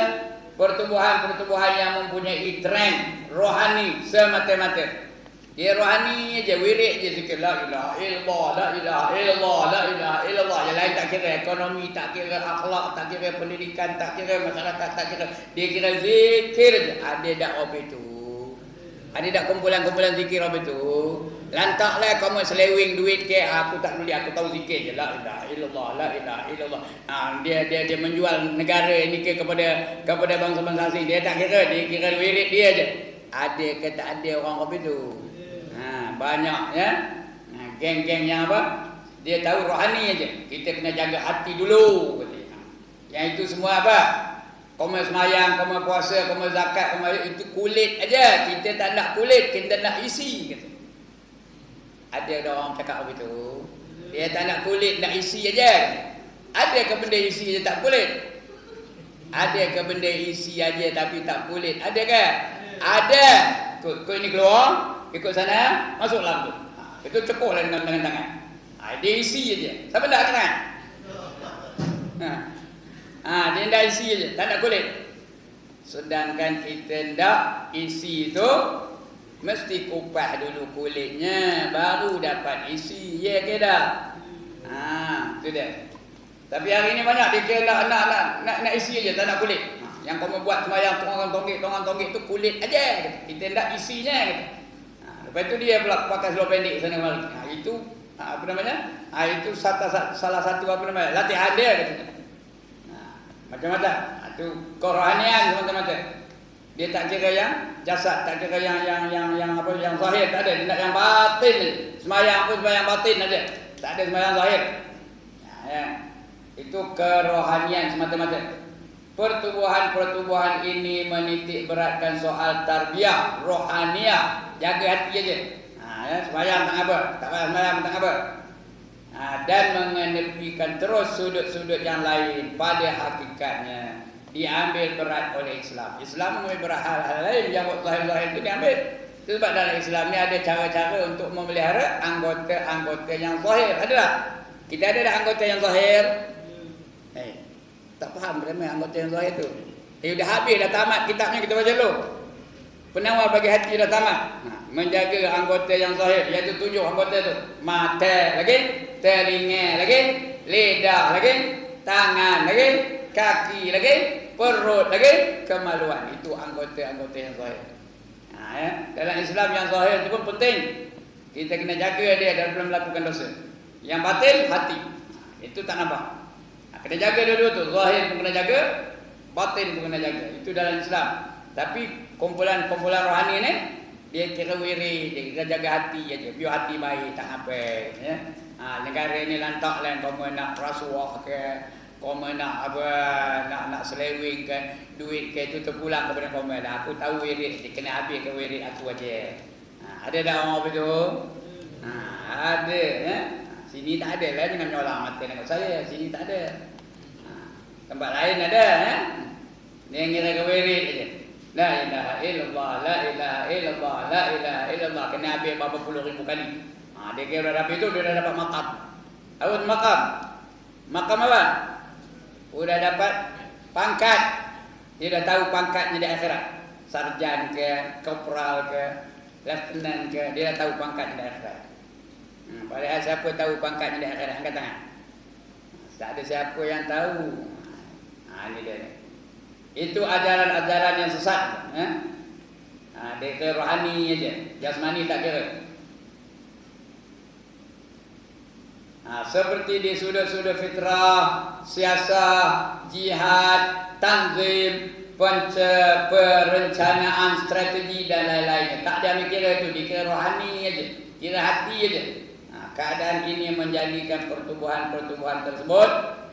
pertumbuhan-pertumbuhan yang mempunyai trend rohani semata-mata. Dia rohani aja, wirid je zikir la ilaha illallah, la ilaha illallah, la ilaha illallah. Yang lain tak kira ekonomi, tak kira akhlak, tak kira pendidikan, tak kira masyarakat, tak kira. Dia kira zikir je. Ada tak apa itu? Ada tak kumpulan-kumpulan zikir apa itu? Lantaklah kamu selewing duit ke, aku tak peduli, aku tahu zikir je. La ilaha illallah, la ilaha illallah. Dia menjual negara ini kepada bangsa-bangsa asing. Dia tak kira, dia kira wirid dia je. Ada ke tak ada orang apa itu? banyak ya. Geng-geng yang apa? Dia tahu rohani aja. Kita kena jaga hati dulu. Yang itu semua apa? Koma semayang, koma puasa, koma zakat, koma itu kulit aja. Kita tak nak kulit, kita nak isi. Kata. Ada orang cakap begitu. Dia tak nak kulit, nak isi aja. Ada ke benda isi aja tak kulit? Ada ke benda isi aja tapi tak kulit? Ada ke? Ada. Kau ini keluar, ikut sana, masuk dalam tu. Itu cepuh dengan tangan. Dia isi aja. Siapa nak kenal? Dia nak isi aja, tak nak kulit. Sedangkan kita nak isi tu mesti kupas dulu kulitnya, baru dapat isi. Ya ke dah? Itu dia. Tapi hari ini banyak dia kira nak isi aja, tak nak kulit. Yang kau membuat sembahyang tongan tonggik tu kulit aja. Kita nak isinya. Lepas tu dia pula pakai seluar pendek sana mari. Itu apa namanya? Itu salah satu apa namanya? Latihan dia katanya. Macam-macam. Itu kerohanian teman-teman. Dia tak kira yang jasad, tak kira yang apa yang zahir, tak ada. Dia nak yang batin. Sembahyang pun sembahyang batin aja. Tak ada sembahyang zahir. Ya. Itu kerohanian semata-mata. Pertubuhan ini menitik beratkan soal tarbiyah rohaniah, jaga hati aja. Ya, sembahyang tak apa, tak payah sembahyang tak apa. Dan mengenepikan terus sudut-sudut yang lain pada hakikatnya diambil berat oleh Islam. Islam mengambil berat hal-hal lain yang zahir-zahir itu diambil. Itu sebab dalam Islam ni ada cara-cara untuk memelihara anggota-anggota yang zahir. Ada tak? Kita ada dah anggota yang zahir. Tak faham bagaimana anggota yang zahir tu. Dah habis dah tamat kitabnya kita baca dulu. Penawar bagi hati dah tamat. Menjaga anggota yang zahir, iaitu 7 anggota tu. Mata lagi, telinga lagi, lidah lagi, tangan lagi, kaki lagi, perut lagi, kemaluan. Itu anggota-anggota yang zahir. Ya. Dalam Islam yang zahir itu pun penting. Kita kena jaga dia dalam melakukan dosa. Yang batin hati. Itu tak nampak. Kena jaga dua-dua tu. Zahir pun kena jaga, batin pun kena jaga. Itu dalam Islam. Tapi kumpulan-kumpulan rohani ni dia kira wirid, dia kira jaga hati aja. Biar hati baik, tak apa ya. Negara ni lantak lain kau nak rasuah ke, kau nak apa, nak selewing ke, duit ke, itu terpulang kepada kau. Aku tahu wirid, dia kena habis ke wirid aku aja. Ada dah orang begitu? Ada ya. Sini tak ada lah, jangan nyolong mata dengan saya. Sini tak ada. Tempat lain ada ya. Dia ngira ke wirid aja. La ilaha illallah, la ilaha illallah, la ilaha illallah. Kena habis berapa puluh ribu kali. Dia kira dah habis tu, dia dah dapat maqam. Apa maqam? Maqam apa? Sudah dapat pangkat. Dia dah tahu pangkatnya di akhirat. Sarjan ke, kopral ke, lieutenant ke, dia dah tahu pangkatnya di akhirat. Padahal siapa tahu pangkatnya di akhirat? Angkat tangan. Tak ada siapa yang tahu. Ini dia. Itu ajaran-ajaran yang sesat. Dia ke rohani aja, jasmani tak kira. Seperti di sudut-sudut fitrah, siasah, jihad, tanzim, perencanaan, strategi dan lain-lainnya. Tak ada mikir itu, dikira rohani aja, kira hati aja. Keadaan ini menjadikan pertumbuhan-pertumbuhan tersebut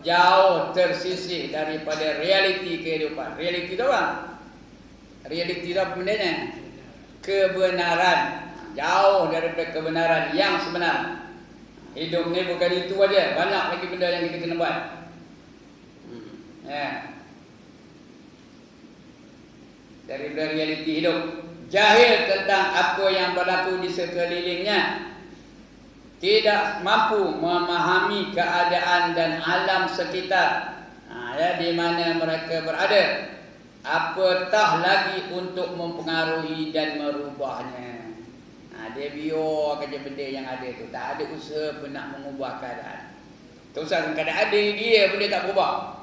jauh tersisih daripada realiti kehidupan. Realiti itu apa? Realiti itu apa bendanya? Kebenaran. Jauh daripada kebenaran yang sebenar. Hidup ni bukan itu aja, banyak lagi benda yang kita kena buat. Daripada realiti hidup. Jahil tentang apa yang berlaku di sekelilingnya. Tidak mampu memahami keadaan dan alam sekitar di mana mereka berada, apatah lagi untuk mempengaruhi dan merubahnya. Dia biar kerja benda yang ada tu, tak ada usaha pun nak mengubah keadaan. Tak usah keadaan dia pun dia tak berubah.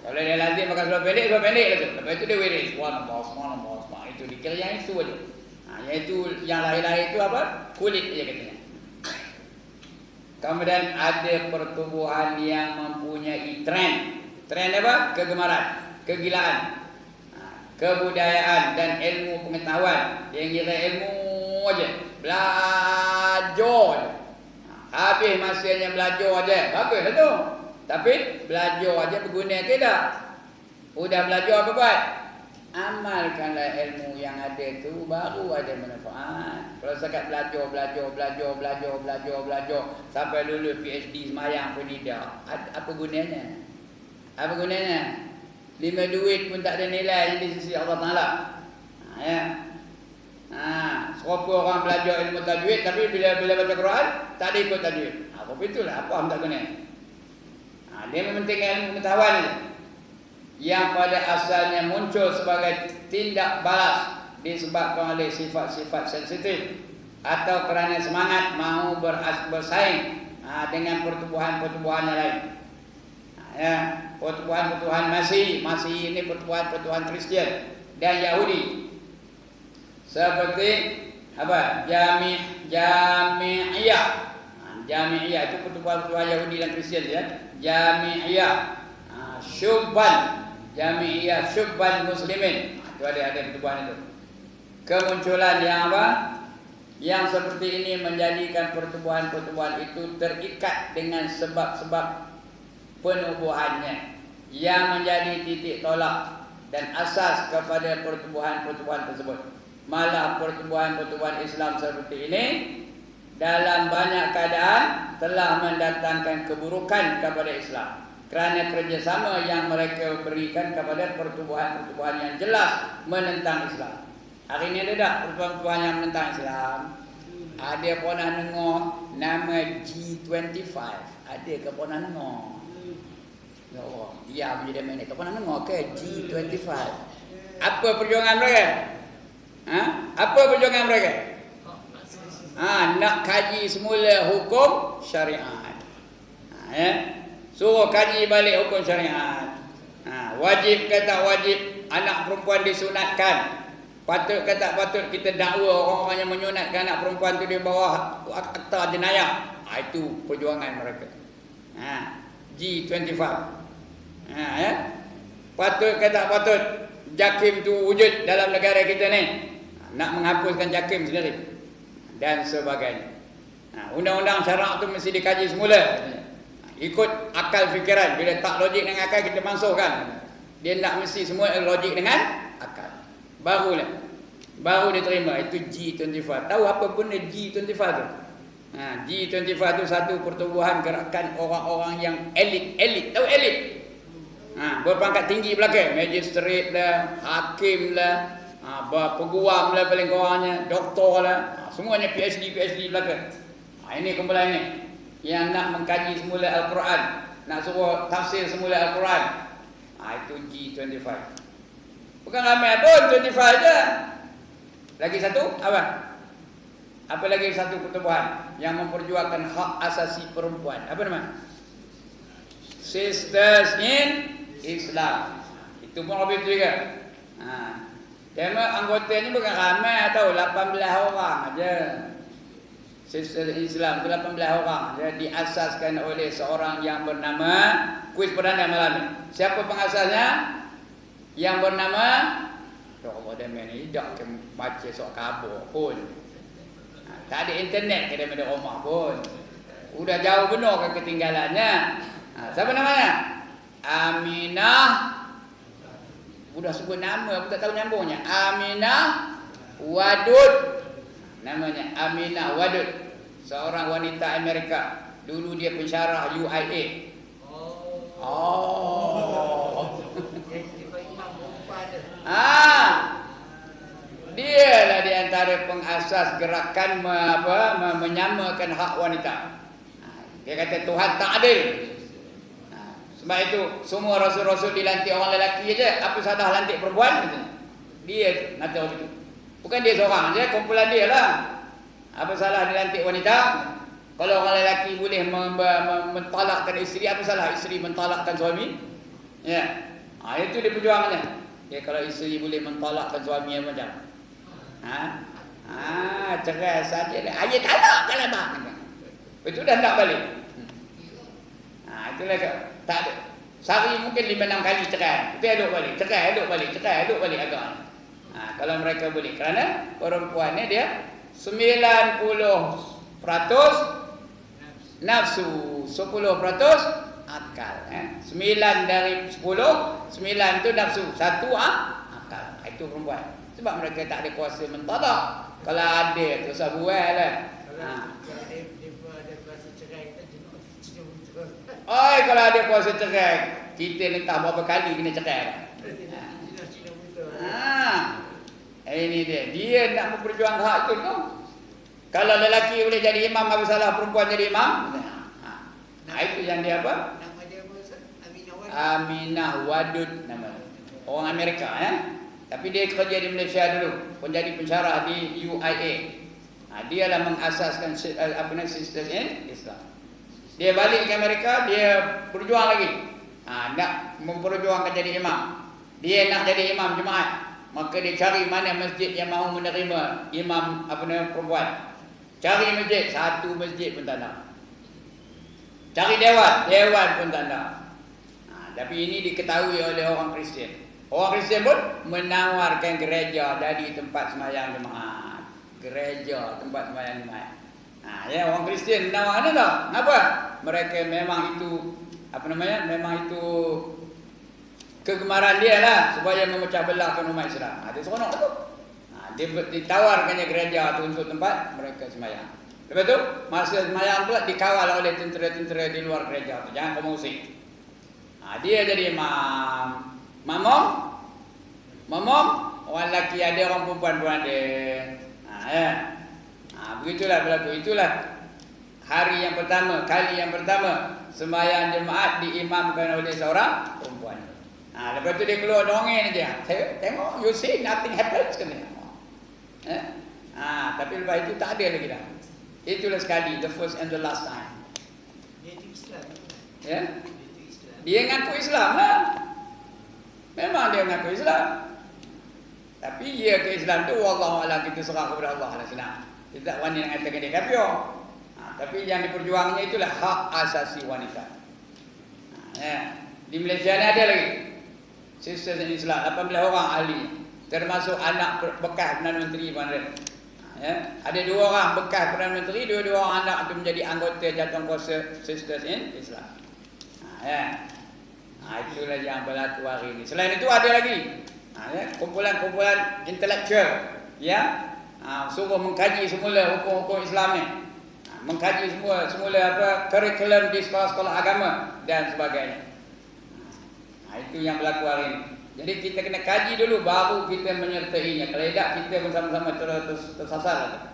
Kalau dia lazim pakai seluar pendek lah tu. Lepas itu dia wirid subhanallah, itu dikira yang itu aja. Yang itu yang lahir-lahir itu apa? Kulit dia katanya. Kemudian ada pertumbuhan yang mempunyai tren. Tren apa? Kegemaran, kegilaan, kebudayaan dan ilmu pengetahuan. Yang kira ilmu aja. belajar. Habis masanya belajar aja. Baguslah tu. Tapi belajar aja berguna ke tak? Udah belajar apa buat? Amalkanlah ilmu yang ada tu, baru ada manfaat. Kalau sekat belajar sampai lulus PhD semayang pun tidak, apa gunanya? Apa gunanya? 5 duit pun tak ada nilai di sisi Allah Taala. Ya. Serupa orang belajar ilmu tajwid tapi bila baca Quran tak ada ikut tajwid. Apa itulah apa tak guna. Dia mementingkan ilmu pengetahuan itu, yang pada asalnya muncul sebagai tindak balas disebabkan oleh sifat-sifat sensitif atau kerana semangat mahu bersaing dengan pertubuhan-pertubuhan yang lain. Pertubuhan-pertubuhan Masih ini pertubuhan-pertubuhan Kristian dan Yahudi. Seperti apa? Jami'iyah. Jami'iyah itu pertubuhan-pertubuhan Yahudi dan Kristian ya. Jami'iyah. Syubban. Jami'iyah syubban muslimin. Itu ada pertubuhan itu. Kemunculan yang apa? Yang seperti ini menjadikan pertubuhan-pertubuhan itu terikat dengan sebab-sebab penubuhannya yang menjadi titik tolak dan asas kepada pertubuhan-pertubuhan tersebut. Malah pertubuhan-pertubuhan Islam seperti ini dalam banyak keadaan telah mendatangkan keburukan kepada Islam kerana kerjasama yang mereka berikan kepada pertubuhan-pertubuhan yang jelas menentang Islam. Hari ini ada tak pertubuhan-pertubuhan yang menentang Islam? Ada pernah dengar nama G25? Ada ke pernah dengar? Ya Allah, diam je dia main ni. Tak pernah dengar ke G25? Apa perjuangan mereka? Apa perjuangan mereka? Nak kaji semula hukum syariat. Suruh kaji balik hukum syariat. Wajib ke tak wajib anak perempuan disunatkan? Patut ke tak patut kita dakwa orang-orang yang menyunatkan anak perempuan tu di bawah akta jenayah? Itu perjuangan mereka. G25. Patut ke tak patut JAKIM tu wujud dalam negara kita ni? Nak menghapuskan JAKIM sendiri dan sebagainya. Undang-undang syarak tu mesti dikaji semula. Ikut akal fikiran. Bila tak logik dengan akal kita masukkan. Dia nak mesti semua logik dengan akal. Baru diterima. Itu G25. Tahu apa benda G25 tu? G25 tu satu pertubuhan gerakan orang-orang yang elit. Tahu elit? Berpangkat tinggi belakang. Magistrate lah, hakim lah, peguam lah paling kurangnya, doktor lah, semuanya PhD belakang. Ini kumpulan ini yang nak mengkaji semula Al-Quran, nak suruh tafsir semula Al-Quran. Itu G25. Bukan ramai pun 25 je. Lagi satu apa? Apa lagi satu pertubuhan yang memperjuangkan hak asasi perempuan? Apa nama? Sisters in Islam. Itu pun lebih tu juga. Cuma anggotanya bukan ramai atau 18 orang aja. Sisters in Islam itu 18 orang. Dia diasaskan oleh seorang yang bernama, kuis perdana malam ini. Siapa pengasasnya? Yang bernama Allah dan ni dak ke baca surat khabar pun. Tak ada internet ke dalam rumah pun. Udah jauh benar ke ketinggalannya. Siapa namanya? Aminah. Udah sebut nama aku tak tahu nyambungnya. Aminah Wadud. Namanya Aminah Wadud. Seorang wanita Amerika. Dulu dia pensyarah UIA. Dialah di antara pengasas gerakan menyamakan hak wanita. Dia kata Tuhan tak adil. Sebab itu semua rasul-rasul dilantik orang lelaki aja. Apa salah lantik perempuan? Dia nak tahu itu. Bukan dia seorang aja, kumpulan dia lah. Apa salah dilantik wanita? Kalau orang lelaki boleh mentalakkan isteri, apa salah isteri mentalakkan suami? Ya. Itu dia perjuangannya. Ya, kalau isteri boleh mentalakkan suami macam. Cerai saja. Ayat talak kalau bang. Itu dah tak balik. Itulah tak ada. Sehari mungkin 5-6 kali cerai. Itu aduk balik. Cerai aduk balik agak. Kalau mereka boleh. Kerana perempuan ni dia 90% nafsu, 10% akal. 9 dari 10, 9 tu nafsu, 1 akal. Itu perempuan. Sebab mereka tak ada kuasa mentalak. Kalau ada tu usah buat lah. Kalau dia ada kuasa cerai, kita jenuh betul. Kalau ada kuasa cerai, kita ni tak berapa kali kena cerai. Jenuh betul. Ini dia nak memperjuangkan hak itu tu. Kalau lelaki boleh jadi imam, apa salah perempuan jadi imam? Itu yang dia apa? Nama dia apa Ustaz? Aminah Wadud nama. Orang Amerika Tapi dia kerja di Malaysia dulu, menjadi pensyarah di UIA. Dia lah mengasaskan Sisters in Islam. Dia balik ke Amerika, dia berjuang lagi. Nak memperjuangkan jadi imam. Dia nak jadi imam jemaat. Maka dia cari mana masjid yang mahu menerima imam perempuan. Cari masjid, satu masjid pun tak nak. Cari dewan pun tak nak. Tapi ini diketahui oleh orang Kristian. Orang Kristian pun menawarkan gereja jadi tempat sembahyang jemaat. Gereja tempat sembahyang jemaat. Orang Kristian menawar ada tak? Kenapa? Mereka memang itu memang itu kegemaran dia lah supaya memecah belahkan umat Islam. Dia seronok tu. Dia ditawarkannya gereja tu untuk tempat mereka sembahyang. Lepas tu masa sembahyang pula dikawal oleh tentera-tentera di luar gereja tu. Jangan kamu usik. Dia jadi imam. Mamam orang lelaki ada, orang perempuan pun ada. Begitulah berlaku. Itulah hari yang pertama, kali yang pertama sembahyang jemaat diimamkan oleh seorang perempuan. Lepas tu dia keluar dongeng aja. Tengok, you see nothing happens kan. Tapi lepas itu tak ada lagi dah. Itulah sekali, the first and the last time. Dia itu Islam. Dia ngaku Islam lah. Memang dia ngaku Islam. Tapi dia ke Islam tu wallahualam kita serah kepada Allah lah senang. Kita tak wani nak katakan dia kafir. Tapi yang diperjuangnya itulah hak asasi wanita. Di Malaysia ni ada lagi Sisters in Islam, 18 orang ahli, termasuk anak bekas Perdana Menteri pun ada. Ada 2 orang bekas Perdana Menteri, 2 orang anak itu menjadi anggota jawatankuasa Sisters in Islam. Itulah yang berlaku hari ini. Selain itu ada lagi kumpulan-kumpulan intelektual yang suruh mengkaji semula hukum-hukum Islam ni, mengkaji semula kurikulum di sekolah-sekolah agama dan sebagainya. Itu yang berlaku hari ini. Jadi kita kena kaji dulu baru kita menyertainya. Kalau tidak kita bersama-sama tersasar.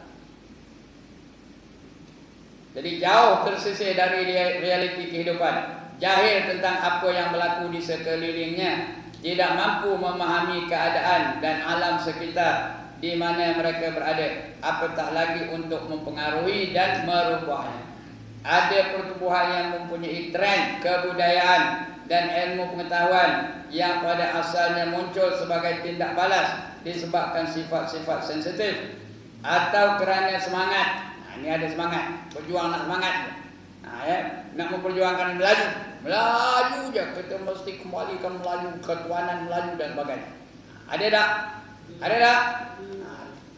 Jadi jauh tersisih dari realiti kehidupan, jahil tentang apa yang berlaku di sekelilingnya, tidak mampu memahami keadaan dan alam sekitar di mana mereka berada, apatah lagi untuk mempengaruhi dan merubahnya. Ada pertubuhan yang mempunyai tren kebudayaan dan ilmu pengetahuan yang pada asalnya muncul sebagai tindak balas disebabkan sifat-sifat sensitif atau kerana semangat. Ini ada semangat, berjuang nak semangat. Nak memperjuangkan Melayu je, kita mesti kembalikan Melayu, ketuanan Melayu dan sebagainya. Ada tak? Ada tak?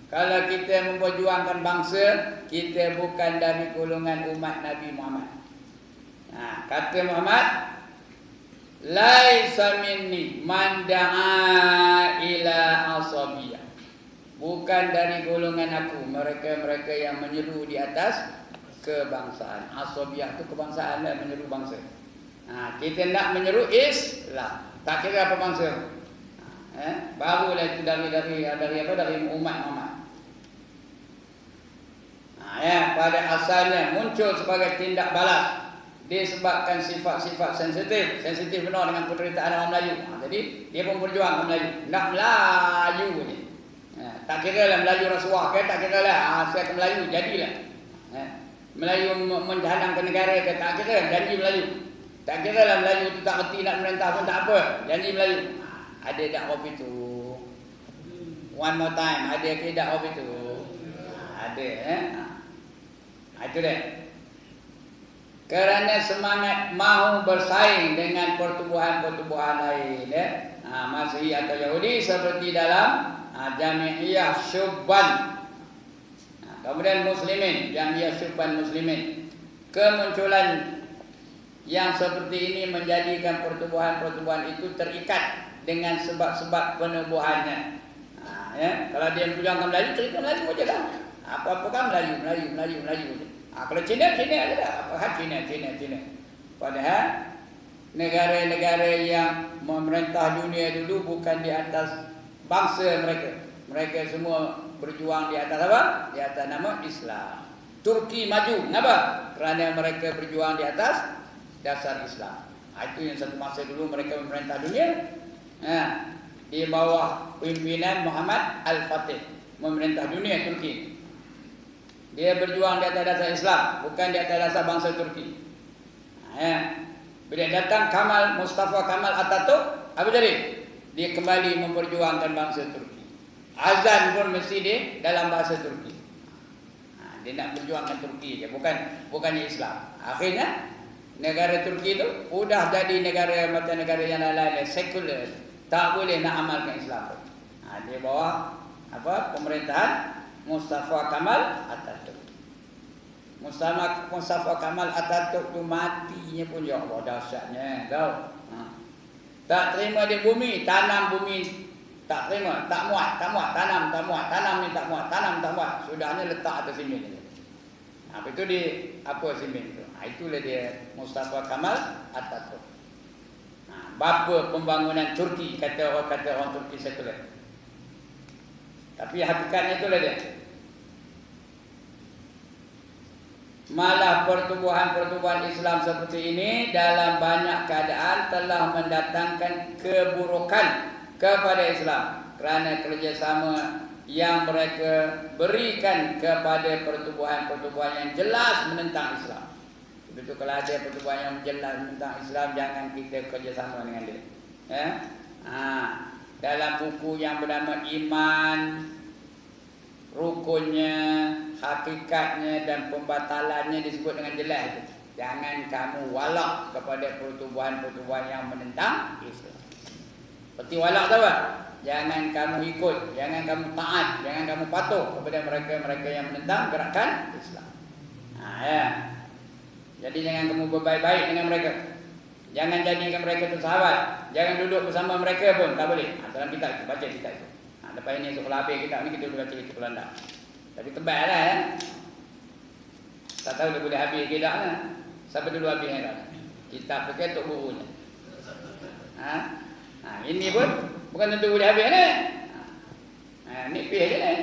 Kalau kita memperjuangkan bangsa, kita bukan dari golongan umat Nabi Muhammad. Kata Muhammad, laisa minni man da'a ila asabiyah. Bukan dari golongan aku, mereka-mereka yang menyeru di atas kebangsaan. Asabiyah itu kebangsaan dan menyeru bangsa. Kita nak menyeru Islam, tak kira apa bangsa. Barulah itu dari umat Muhammad. Pada asalnya muncul sebagai tindak balas disebabkan sifat-sifat sensitif benar dengan penderitaan orang Melayu. Jadi dia pun berjuang Melayu, nak Melayu ni. Tak kira lah Melayu rasuah ke, tak kira lah saya ke Melayu jadilah. Melayu menjahanam ke negara ke, tak kira, janji Melayu. Tak kira lah Melayu tu tak reti nak merintah pun tak apa, janji Melayu. Ada dakwah itu. One more time, ada ke dakwah itu? Ada. Itu dia. Kerana semangat mahu bersaing dengan pertubuhan-pertubuhan lain, Masihi atau Yahudi seperti dalam Jami'iyah Syubban. Kemudian muslimin, Jamiah Syuban Muslimin. Kemunculan yang seperti ini menjadikan pertubuhan-pertubuhan itu terikat dengan sebab-sebab penubuhannya. Ya, kalau dia berjuangkan Melayu, cerita Melayu aja lah. Apa-apa kan Melayu. Kalau Cina aja dah. Apa Cina. Padahal negara-negara yang memerintah dunia dulu bukan di atas bangsa mereka. Mereka semua berjuang di atas apa? Di atas nama Islam. Turki maju, kenapa? Kerana mereka berjuang di atas dasar Islam. Itu yang satu masa dulu mereka memerintah dunia. Di bawah pimpinan Muhammad Al-Fatih memerintah dunia Turki. Dia berjuang di atas dasar Islam, bukan di atas dasar bangsa Turki. Bila datang Mustafa Kemal Atatürk, apa jadi? Dia kembali memperjuangkan bangsa Turki. Azan pun mesti dia dalam bahasa Turki. Dia nak berjuangkan Turki je, bukannya Islam. Akhirnya negara Turki itu sudah jadi negara macam negara yang lain, sekular, tak boleh nak amalkan Islam. Dia bawa pemerintahan Mustafa Kemal Atatürk. Mustafa Kemal Atatürk tu matinya pun ya Allah dahsyatnya, tahu? Tak terima di bumi, tanam bumi tak terima, tak muat, tanam tak muat, tanam tak muat. Sudahnya letak atas simen saja. Itu di simen itu. Itulah dia Mustafa Kemal Atatürk. Bapa pembangunan Turki kata orang Turki sekular. Tapi hakikatnya itulah dia. Malah pertubuhan-pertubuhan Islam seperti ini dalam banyak keadaan telah mendatangkan keburukan kepada Islam kerana kerjasama yang mereka berikan kepada pertubuhan-pertubuhan yang jelas menentang Islam. Betul, kalau ada pertubuhan yang jelas menentang Islam, jangan kita kerjasama dengan dia. Dalam buku yang bernama Iman, rukunnya, hakikatnya dan pembatalannya disebut dengan jelas itu. Jangan kamu walak kepada pertubuhan-pertubuhan yang menentang Islam. Seperti walak tu apa? Jangan kamu ikut, jangan kamu taat, jangan kamu patuh kepada mereka-mereka yang menentang gerakan Islam. Jadi jangan kamu berbaik-baik dengan mereka. Jangan jadikan mereka itu sahabat. Jangan duduk bersama mereka pun, tak boleh. Dalam kitab itu, baca kitab itu. Lepas ini sekolah habis kitab ni, kita boleh baca kitab Belanda. Tapi tebal lah ya. Tak tahu dia boleh habis ke tak lah. Siapa dulu habis kan? Kitab tu ketuk bukunya. Ini pun bukan tentu boleh habis ni. Nipis je ni.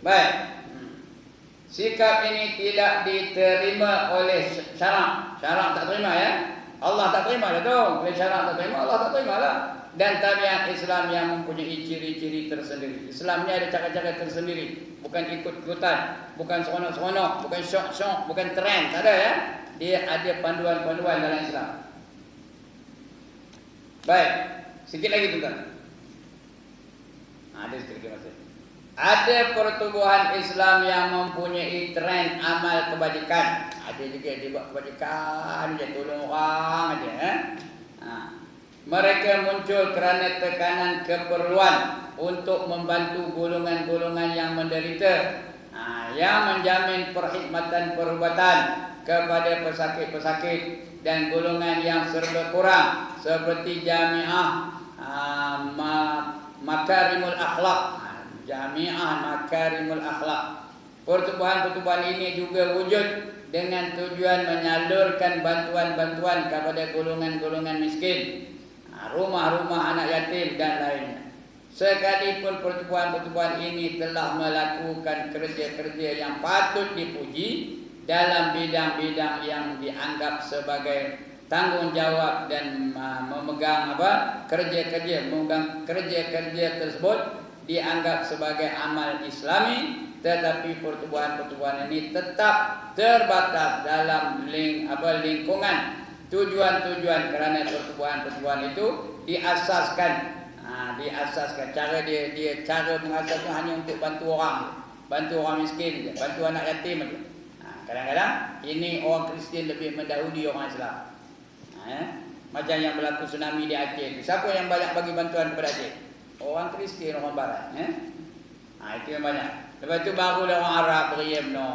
Baik. Sikap ini tidak diterima oleh syarak. Syarak tak terima ya. Allah tak terima dah tu. Bila syarak tak terima, Allah tak terima lah. Dan tabiat Islam yang mempunyai ciri-ciri tersendiri. Islam ni ada cara-cara tersendiri. Bukan ikut-ikutan. Bukan seronok-seronok. Bukan syok-syok. Bukan trend. Tak ada ya. Dia ada panduan-panduan dalam Islam. Baik. Sikit lagi tuan. Ada sikit lagi masa. Ada pertubuhan Islam yang mempunyai trend amal kebajikan. Ada juga dia buat kebajikan je, tolong orang aja. Mereka muncul kerana tekanan keperluan untuk membantu golongan-golongan yang menderita, yang menjamin perkhidmatan perubatan kepada pesakit-pesakit dan golongan yang serba kurang seperti Jamiah Makarimul Akhlak. Jamiah Makarimul Akhlak. Pertubuhan-pertubuhan ini juga wujud dengan tujuan menyalurkan bantuan-bantuan kepada golongan-golongan miskin, rumah-rumah anak yatim dan lainnya. Sekalipun pertubuhan-pertubuhan ini telah melakukan kerja-kerja yang patut dipuji dalam bidang-bidang yang dianggap sebagai tanggungjawab dan memegang kerja-kerja tersebut dianggap sebagai amal Islami, tetapi pertubuhan-pertubuhan ini tetap terbatas dalam lingkungan tujuan-tujuan kerana pertubuhan-pertubuhan itu diasaskan cara dia cara mengasaskan hanya untuk bantu orang miskin, bantu anak yatim saja. Kadang-kadang ini orang Kristian lebih mendahului orang Islam. Macam yang berlaku tsunami di Aceh. Siapa yang banyak bagi bantuan kepada Aceh? Orang Kristian, orang Barat. Itu yang banyak. Lepas tu baru orang Arab beriam no.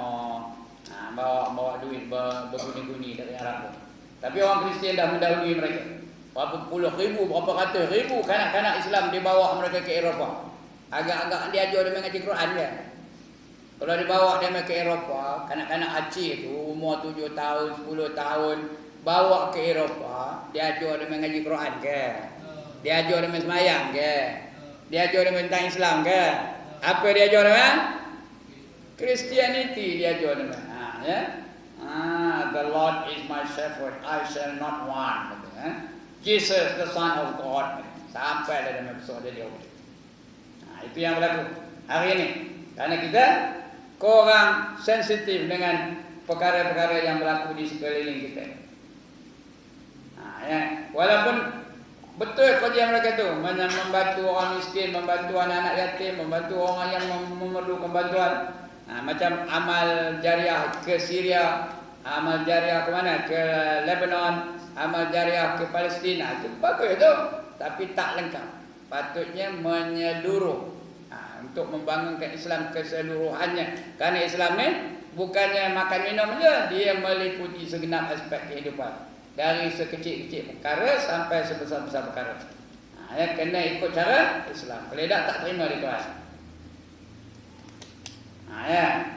Bawa duit berguni-guni dari Arab tu. Tapi orang Kristian dah mendahului mereka. Berapa puluh ribu, berapa ratus ribu kanak-kanak Islam dibawa mereka ke Eropah. Agak-agak dia ajar dia mengaji Quran dia. Kalau dibawa dia ke Eropah, kanak-kanak Aceh tu umur 7 tahun, 10 tahun, bawa ke Eropah, dia ajar dia mengaji Quran ke? Dia ajar dia sembahyang ke? Dia ajar dia tentang Islam ke? Apa dia ajar dia? Christianity dia ajar dia. Ya. The Lord is my shepherd, I shall not want. Jesus the Son of God. Sampai dalam episode dia. Itu yang berlaku hari ini. Karena kita kurang sensitif dengan perkara-perkara yang berlaku di sekeliling kita. Ya. Walaupun betul kerja mereka tu membantu orang miskin, membantu anak-anak yatim, membantu orang yang memerlukan bantuan. Macam amal jariah ke Syria, amal jariah ke mana? Ke Lebanon, amal jariah ke Palestina. Itu bagus tu, tapi tak lengkap. Patutnya menyeluruh untuk membangunkan Islam keseluruhannya. Karena Islam ni bukannya makan minum saja, dia meliputi segenap aspek kehidupan. Dari sekecil-kecil perkara sampai sebesar-besar perkara. Ya, kena ikut cara Islam. Kalau tak terima di kelas. Ya.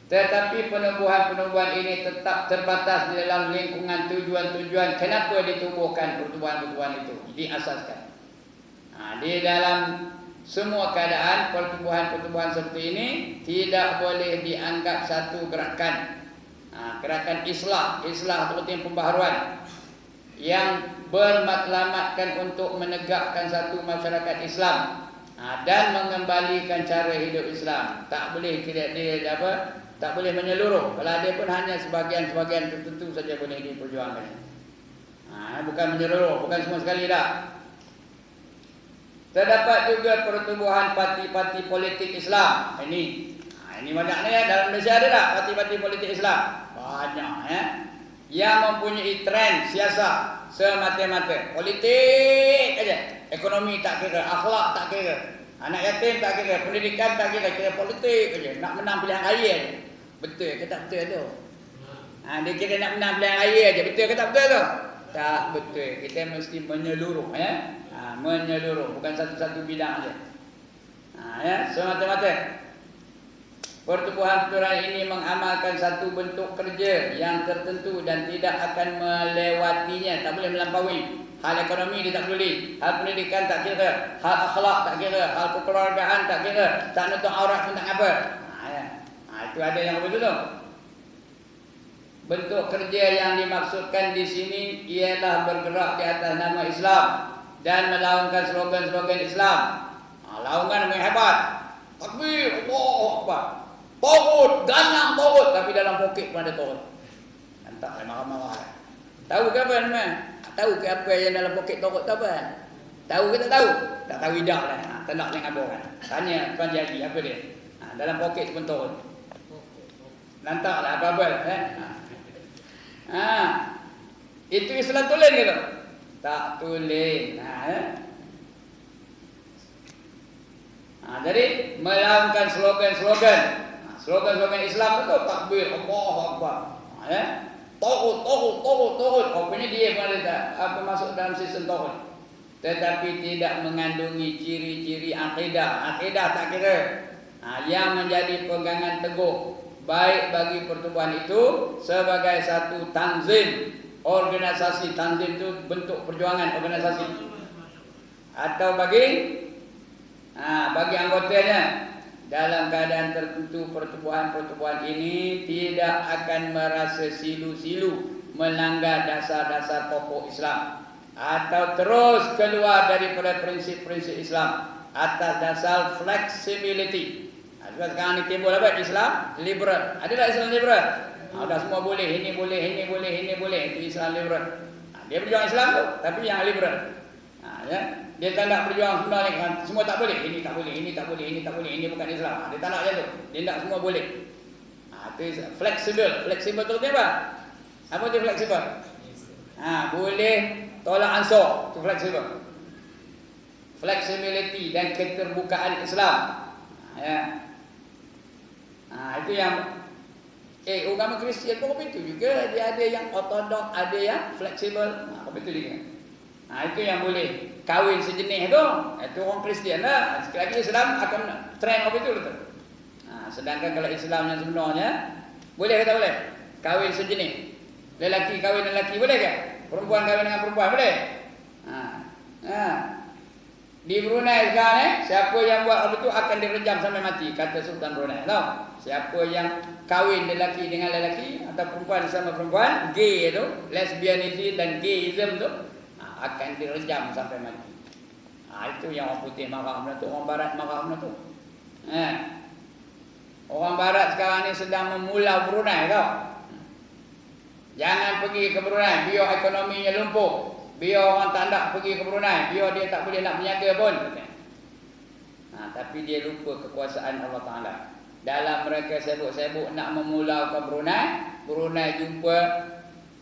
Tetapi penubuhan-penubuhan ini tetap terbatas di dalam lingkungan tujuan-tujuan. Kenapa ditumbuhkan pertumbuhan-pertumbuhan itu? Diasaskan. Di dalam semua keadaan pertumbuhan-pertumbuhan seperti ini tidak boleh dianggap satu gerakan. Gerakan islah seperti pembaharuan yang bermatlamatkan untuk menegakkan satu masyarakat Islam dan mengembalikan cara hidup Islam. Tak boleh tak boleh menyeluruh. Kalau ada pun hanya sebahagian-sebahagian tertentu saja boleh diperjuangkan. Bukan menyeluruh, bukan semua sekali dah. Terdapat juga pertumbuhan parti-parti politik Islam. Ini banyaknya ya. Dalam Malaysia ada tak parti-parti politik Islam? Banyak ya. Yang mempunyai trend siasat semata-mata. Politik aja. Ekonomi tak kira, akhlak tak kira, anak yatim tak kira, pendidikan tak kira, kira politik aja. Nak menang pilihan raya aja. Betul ke tak betul tu? Dia kira nak menang pilihan raya aja. Betul ke tak betul tu? Tak betul. Kita mesti menyeluruh ya. Menyeluruh, bukan satu-satu bidang aja. Ya, semata-mata. Pertumbuhan-pertumbuhan ini mengamalkan satu bentuk kerja yang tertentu dan tidak akan melewatinya, tak boleh melampaui. Hal ekonomi dia tak peduli, hal pendidikan tak kira, hal akhlak tak kira, hal kekeluargaan tak kira, tak nutup aurat pun tak apa. Itu ada yang begitu tu. Bentuk kerja yang dimaksudkan di sini ialah bergerak di atas nama Islam dan melaungkan slogan-slogan Islam. Laungan yang hebat. Takbir, Allahu Akbar. Tauhid, ganyang tauhid, tapi dalam poket pun ada tauhid. Entah marah-marah. Tahu ke apa namanya? Tahu ke apa yang dalam poket tauhid tu apa? Tahu ke tak tahu? Tak tahu dah lah. Tak nak dengan orang. Tanya Tuan Jadi apa dia? Dalam poket pun tauhid. Lantaklah apa-apa lah. Itu Islam tulen ke tu? Tak tulen. Jadi melaungkan slogan-slogan. Slogan-slogan Islam itu takbir, Allahu Akbar. Tauhid. Rupanya dia pun ada masuk dalam sistem tauhid. Tetapi tidak mengandungi ciri-ciri akidah. Akidah tak kira. Yang menjadi pegangan teguh baik bagi pertumbuhan itu sebagai satu tanzim, organisasi. Tanzim itu bentuk perjuangan organisasi. Atau bagi anggotanya. Dalam keadaan tertentu pertumbuhan-pertumbuhan ini tidak akan merasa silu-silu melanggar dasar-dasar pokok Islam atau terus keluar daripada prinsip-prinsip Islam atas dasar flexibility. Sekarang ni timbul apa? Islam liberal. Ada tak Islam liberal? Dah semua boleh, ini boleh. Itu Islam liberal. Dia berjuang Islam tu, tapi yang liberal. Ya. Dia tak nak berjuang sebenarnya kan semua tak boleh, ini tak boleh, ini bukan Islam. Dia tak nak je tu. Dia nak semua boleh. Itu fleksibel. Fleksibel tu apa? Apa tu fleksibel? Boleh tolak ansur, itu fleksibel. Flexibility dan keterbukaan Islam. Ya. Itu yang agama Kristian pun begitu juga. Dia ada yang ortodok, ada yang fleksibel. Betul juga. Itu yang boleh kahwin sejenis tu. Itu orang Kristian lah. Sekali lagi Islam akan trend apa itu tu. Sedangkan kalau Islam yang sebenarnya boleh ke tak boleh? Kahwin sejenis. Lelaki kahwin lelaki boleh ke? Perempuan kahwin dengan perempuan boleh? Di Brunei sekarang siapa yang buat hal itu akan direjam sampai mati, kata Sultan Brunei. Tahu? Siapa yang kahwin lelaki dengan lelaki atau perempuan sama perempuan, gay itu, lesbianism dan gayism itu akan direjam sampai mati. Itu yang orang putih marah benda tu, orang barat marah benda tu. Orang barat sekarang ni sedang memulau Brunei, tahu? Jangan pergi ke Brunei, biar ekonominya lumpuh. Biar orang tak nak pergi ke Brunei, biar dia tak boleh nak berniaga pun. Tapi dia lupa kekuasaan Allah Ta'ala. Dalam mereka sibuk-sibuk nak memulau ke Brunei, Brunei jumpa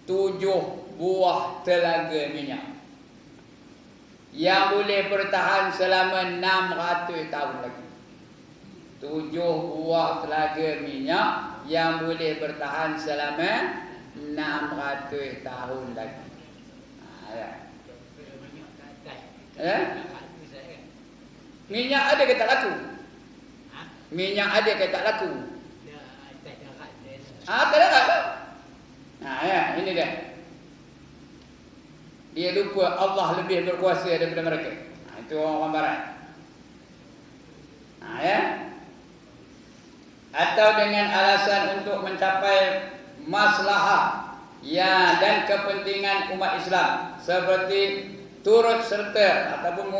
7 buah telaga minyak yang boleh bertahan selama 600 tahun lagi. 7 buah telaga minyak yang boleh bertahan selama 600 tahun lagi. Minyak ada ke tak laku? Minyak ada ke tak laku? Tak laku. Ini dia. Dia lupa Allah lebih berkuasa daripada mereka. Itu orang barat. Atau dengan alasan untuk mencapai maslahah dan kepentingan umat Islam, seperti turut serta ataupun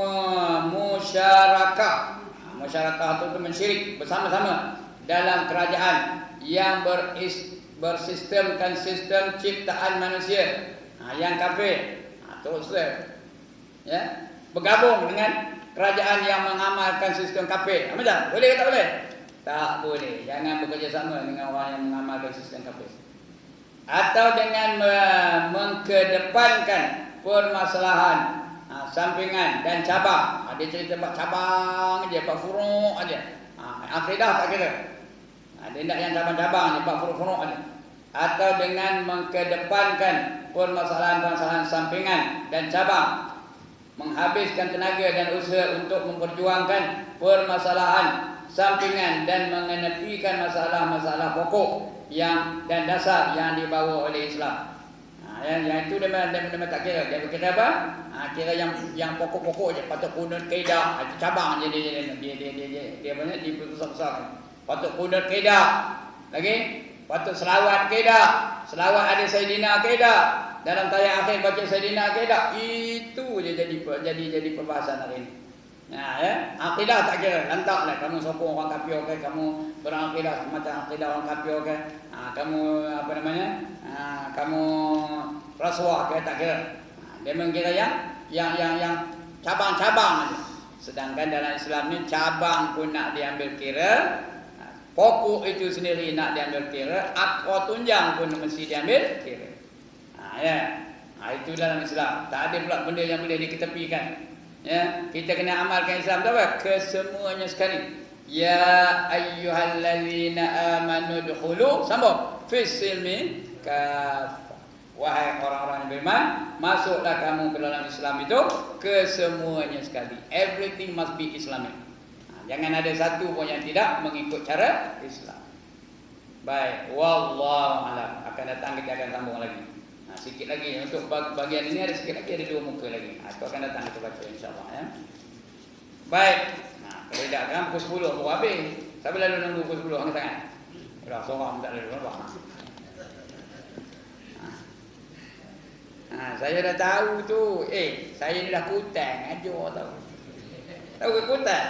musyarakah. Musyarakah itu mensyirik bersama-sama dalam kerajaan yang bersistemkan sistem ciptaan manusia. Yang kafir terus bergabung dengan kerajaan yang mengamalkan sistem kafir. Macam boleh ke tak boleh? Tak boleh. Jangan bekerjasama dengan orang yang mengamalkan sistem kafir. Atau dengan mengkedepankan permasalahan sampingan dan cabang. Dia cerita bab cabang je, bab furuk aja. Akidah tak kira. Dia nak yang cabang-cabang je, bab furuk-furuk aja. Atau dengan mengkedepankan permasalahan-permasalahan sampingan dan cabang, menghabiskan tenaga dan usaha untuk memperjuangkan permasalahan sampingan dan mengenepikan masalah-masalah pokok dan dasar yang dibawa oleh Islam. Yang itu dia tak kira. Dia kira apa? Kira yang pokok-pokok je. Patut kunut kaidah, itu cabang je dia banyak dibesar-besar. Patut kunut kaidah. Lagi patut selawat kaidah. Selawat ada Sayyidina kaidah. Dalam tayang akhir baca Sayyidina kaidah. Itu je jadi perbahasan hari ini. Akidah tak kira, lantaklah kamu sokong orang kafir ke, kamu berakidah macam akidah orang kafir ke, kamu kamu rasuah ke, tak kira. Dia mengira yang cabang-cabang aja. Sedangkan dalam Islam ni cabang pun nak diambil kira, pokok itu sendiri nak diambil kira, akar tunjang pun mesti diambil kira. Itu dalam Islam. Tak ada pula benda yang boleh diketepikan. Kita kena amalkan Islam tu apa? Kesemuanya sekali. Ya ayyuhallazina amanu dukhulu sambung fis-silmi kafah. Wahai orang-orang yang beriman, masuklah kamu ke dalam Islam itu kesemuanya sekali. Everything must be Islamic. Jangan ada satu pun yang tidak mengikut cara Islam. Baik, wallahu alam. Akan datang kita akan sambung lagi. Sikit lagi untuk bagian ini ada sikit lagi, ada 2 muka lagi. Itu akan datang kita baca insya-Allah ya. Baik. Kalau tidak kan pukul 10 baru habis. Siapa lalu nunggu pukul 10 angkat tangan. Dah seorang tak lalu nampak. Saya dah tahu tu. Saya ni dah kutan ajar tahu. Tahu ke kutan?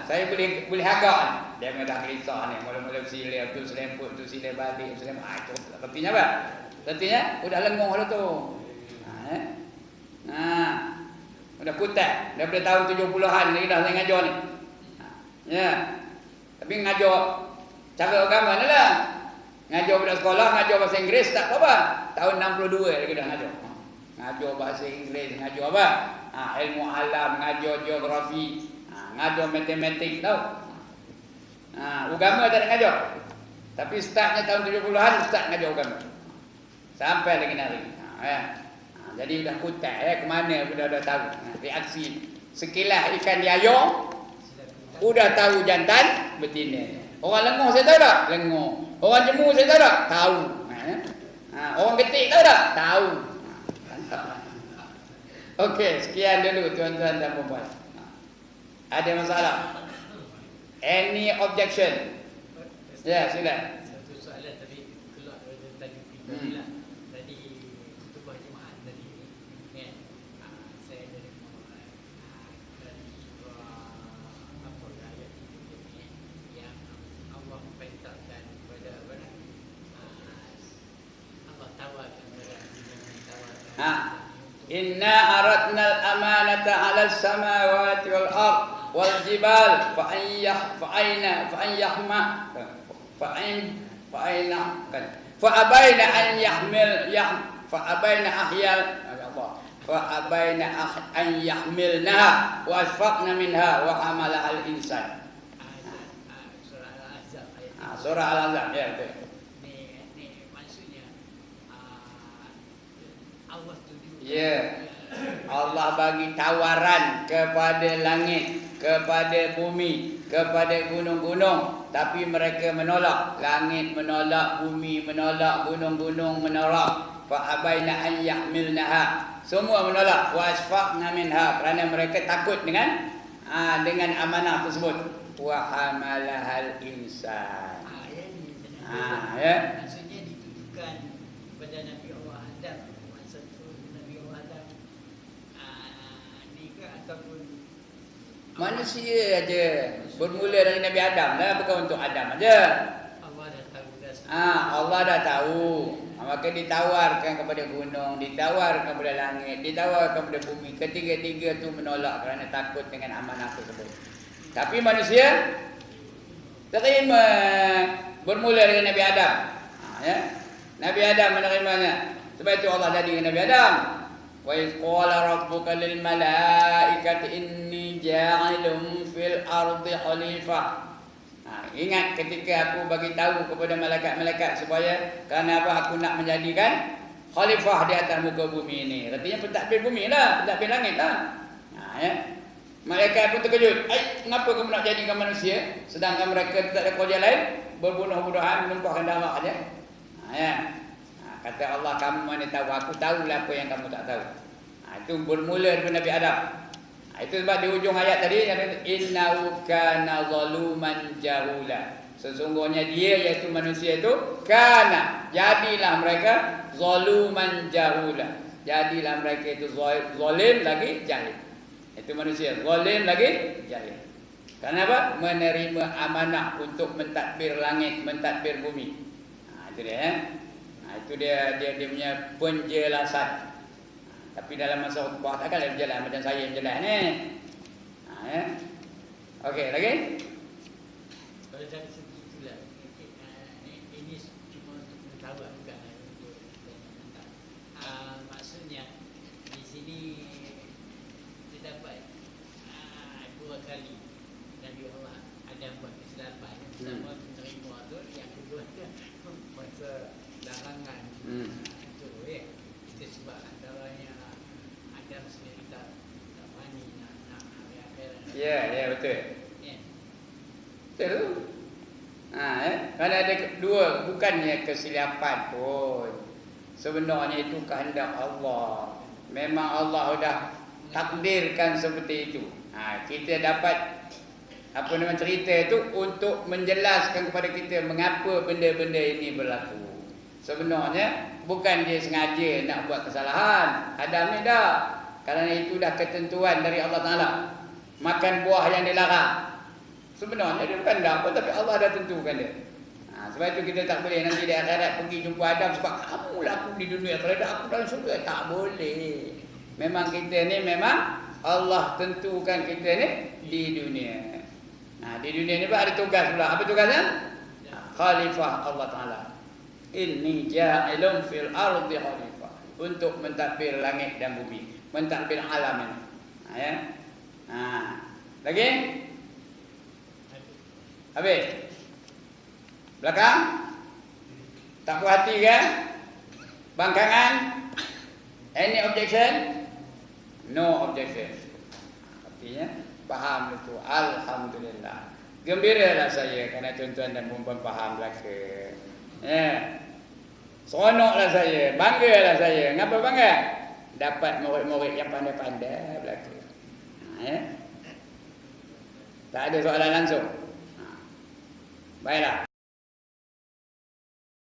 Saya boleh agak ni. Dia dah kisah ni, mula-mula silap tu selemput tu silap balik selemput. Itu artinya apa? Artinya udah lenguh dah tu. Udah kutat daripada tahun 70-an lagi dah saya ngajar ni. Tapi ngajar cara agama ni lah. Ngajar budak sekolah, ngajar bahasa Inggeris tak apa. Tahun 62 lagi dah ngajar. Ngajar bahasa Inggeris, ngajar apa? Ilmu alam, ngajar geografi, ngajar matematik tau. Agama tak nak ngajar. Tapi startnya tahun 70-an start ngajar agama. Sampai lagi nari. Jadi dah kutai ke mana pun dah tahu. Reaksi sekilas ikan di ayong udah tahu jantan betina. Orang lenguh saya tahu tak? Lenguh. Orang jemu saya tahu tak? Tahu. Orang ketik tahu tak? Tahu. Okey, sekian dulu tuan-tuan dan puan-puan. Ada masalah? Any objection? Ya, sila. Satu soalan tadi keluar dari tadi tiga lah. Tadi khutbah Jumaat tadi kan. Saya dari surah apa ayat itu yang Allah perintahkan kepada Allah tawarkan Inna aradna al-amanata 'ala as-samawati wal ard wal jibal fa abaina an yahmilnaha wa asfaqna minha wa hamalaha al-insan. Surah Al-Ahzab ayat Surah Al-Ahzab ya betul. Ni maksudnya Allah tuju. Ya. Allah bagi tawaran kepada langit, kepada bumi, kepada gunung-gunung, tapi mereka menolak. Langit menolak, bumi menolak, gunung-gunung menolak. Fa abaina an yahmilnaha. Semua menolak. Wa asfaqna minha, kerana mereka takut dengan amanah tersebut. Wa hamalahal insan. Ayat ni Ya. maksudnya ditujukan kepada Nabi Allah Adam, masa tu Nabi Allah Adam ni ke ataupun Manusia aja. Bermula dari Nabi Adam lah, bukan untuk Adam aja. Allah dah tahu dah. Allah dah tahu. Maka ditawarkan kepada gunung, ditawarkan kepada langit, ditawarkan kepada bumi. Ketiga-tiga tu menolak kerana takut dengan amanah tersebut. Tapi manusia terima. Bermula dengan Nabi Adam. Ya. Nabi Adam menerimanya. Sebab itu Allah jadikan Nabi Adam. Wa iz qala rabbuka lil malaikati inni ja'ilun fil ardi khalifah. Ingat ketika aku bagi tahu kepada malaikat-malaikat supaya kerana apa aku nak menjadikan khalifah di atas muka bumi ini. Artinya pentadbir bumi lah, pentadbir langit lah. Ya. Malaikat pun terkejut. Kenapa kamu nak jadikan manusia sedangkan mereka tak ada kerja lain? Berbunuh-bunuhan, menumpahkan darah saja. Ya. Kata Allah, kamu mana tahu, aku tahulah apa yang kamu tak tahu. Itu bermula dari Nabi Adam. Itu sebab di ujung ayat tadi innahu kana zaluman jahula. Sesungguhnya dia iaitu manusia itu kana, jadilah mereka zaluman jahula. Jadilah mereka itu zalim lagi jahil. Itu manusia zalim lagi jahil. Kenapa? Menerima amanah untuk mentadbir langit, mentadbir bumi. Itu dia. Itu dia punya penjelasan. Tapi dalam masa khutbah takkan dia berjalan macam saya berjalan ni. Ya. Okey, lagi? Kalau dari segi itulah ini cuma untuk mengetahui bukan untuk maksudnya di sini terdapat dua kali Nabi Allah ada buat kesilapan. Pertama menerima tu, yang kedua masa larangan itu ya. Itu sebab antaranya Adam sendiri tak mani nak hari akhirat. Ya, betul. Ya. Betul. Kerana ada dua, bukannya kesilapan pun. Sebenarnya itu kehendak Allah. Memang Allah sudah takdirkan seperti itu. Kita dapat cerita itu untuk menjelaskan kepada kita mengapa benda-benda ini berlaku. Sebenarnya bukan dia sengaja nak buat kesalahan. Adam ni dah. Kerana itu dah ketentuan dari Allah Ta'ala. Makan buah yang dilarang. Sebenarnya dia bukan dah apa, tapi Allah dah tentukan dia. Sebab itu kita tak boleh nanti di akhirat pergi jumpa Adam sebab kamu laku di dunia. Kalau dah aku dalam surga, tak boleh. Memang kita ni memang Allah tentukan kita ni di dunia. Di dunia ni ada tugas pula. Apa tugasnya? Khalifah Allah Ta'ala. Inni ja'ilun fil ardi khalifah. Untuk mentadbir langit dan bumi, mentadbir alam ini. Ya. Lagi? Habis. Belakang? Tak puas hati ke? Bangkangan? Any objection? No objection. Artinya faham itu. Alhamdulillah. Gembiralah saya kerana tuan-tuan dan puan-puan faham belaka. Seronoklah saya, banggalah saya. Ngapa bangga? Dapat murid-murid yang pandai-pandai belaka. Tak ada soalan langsung. Baiklah.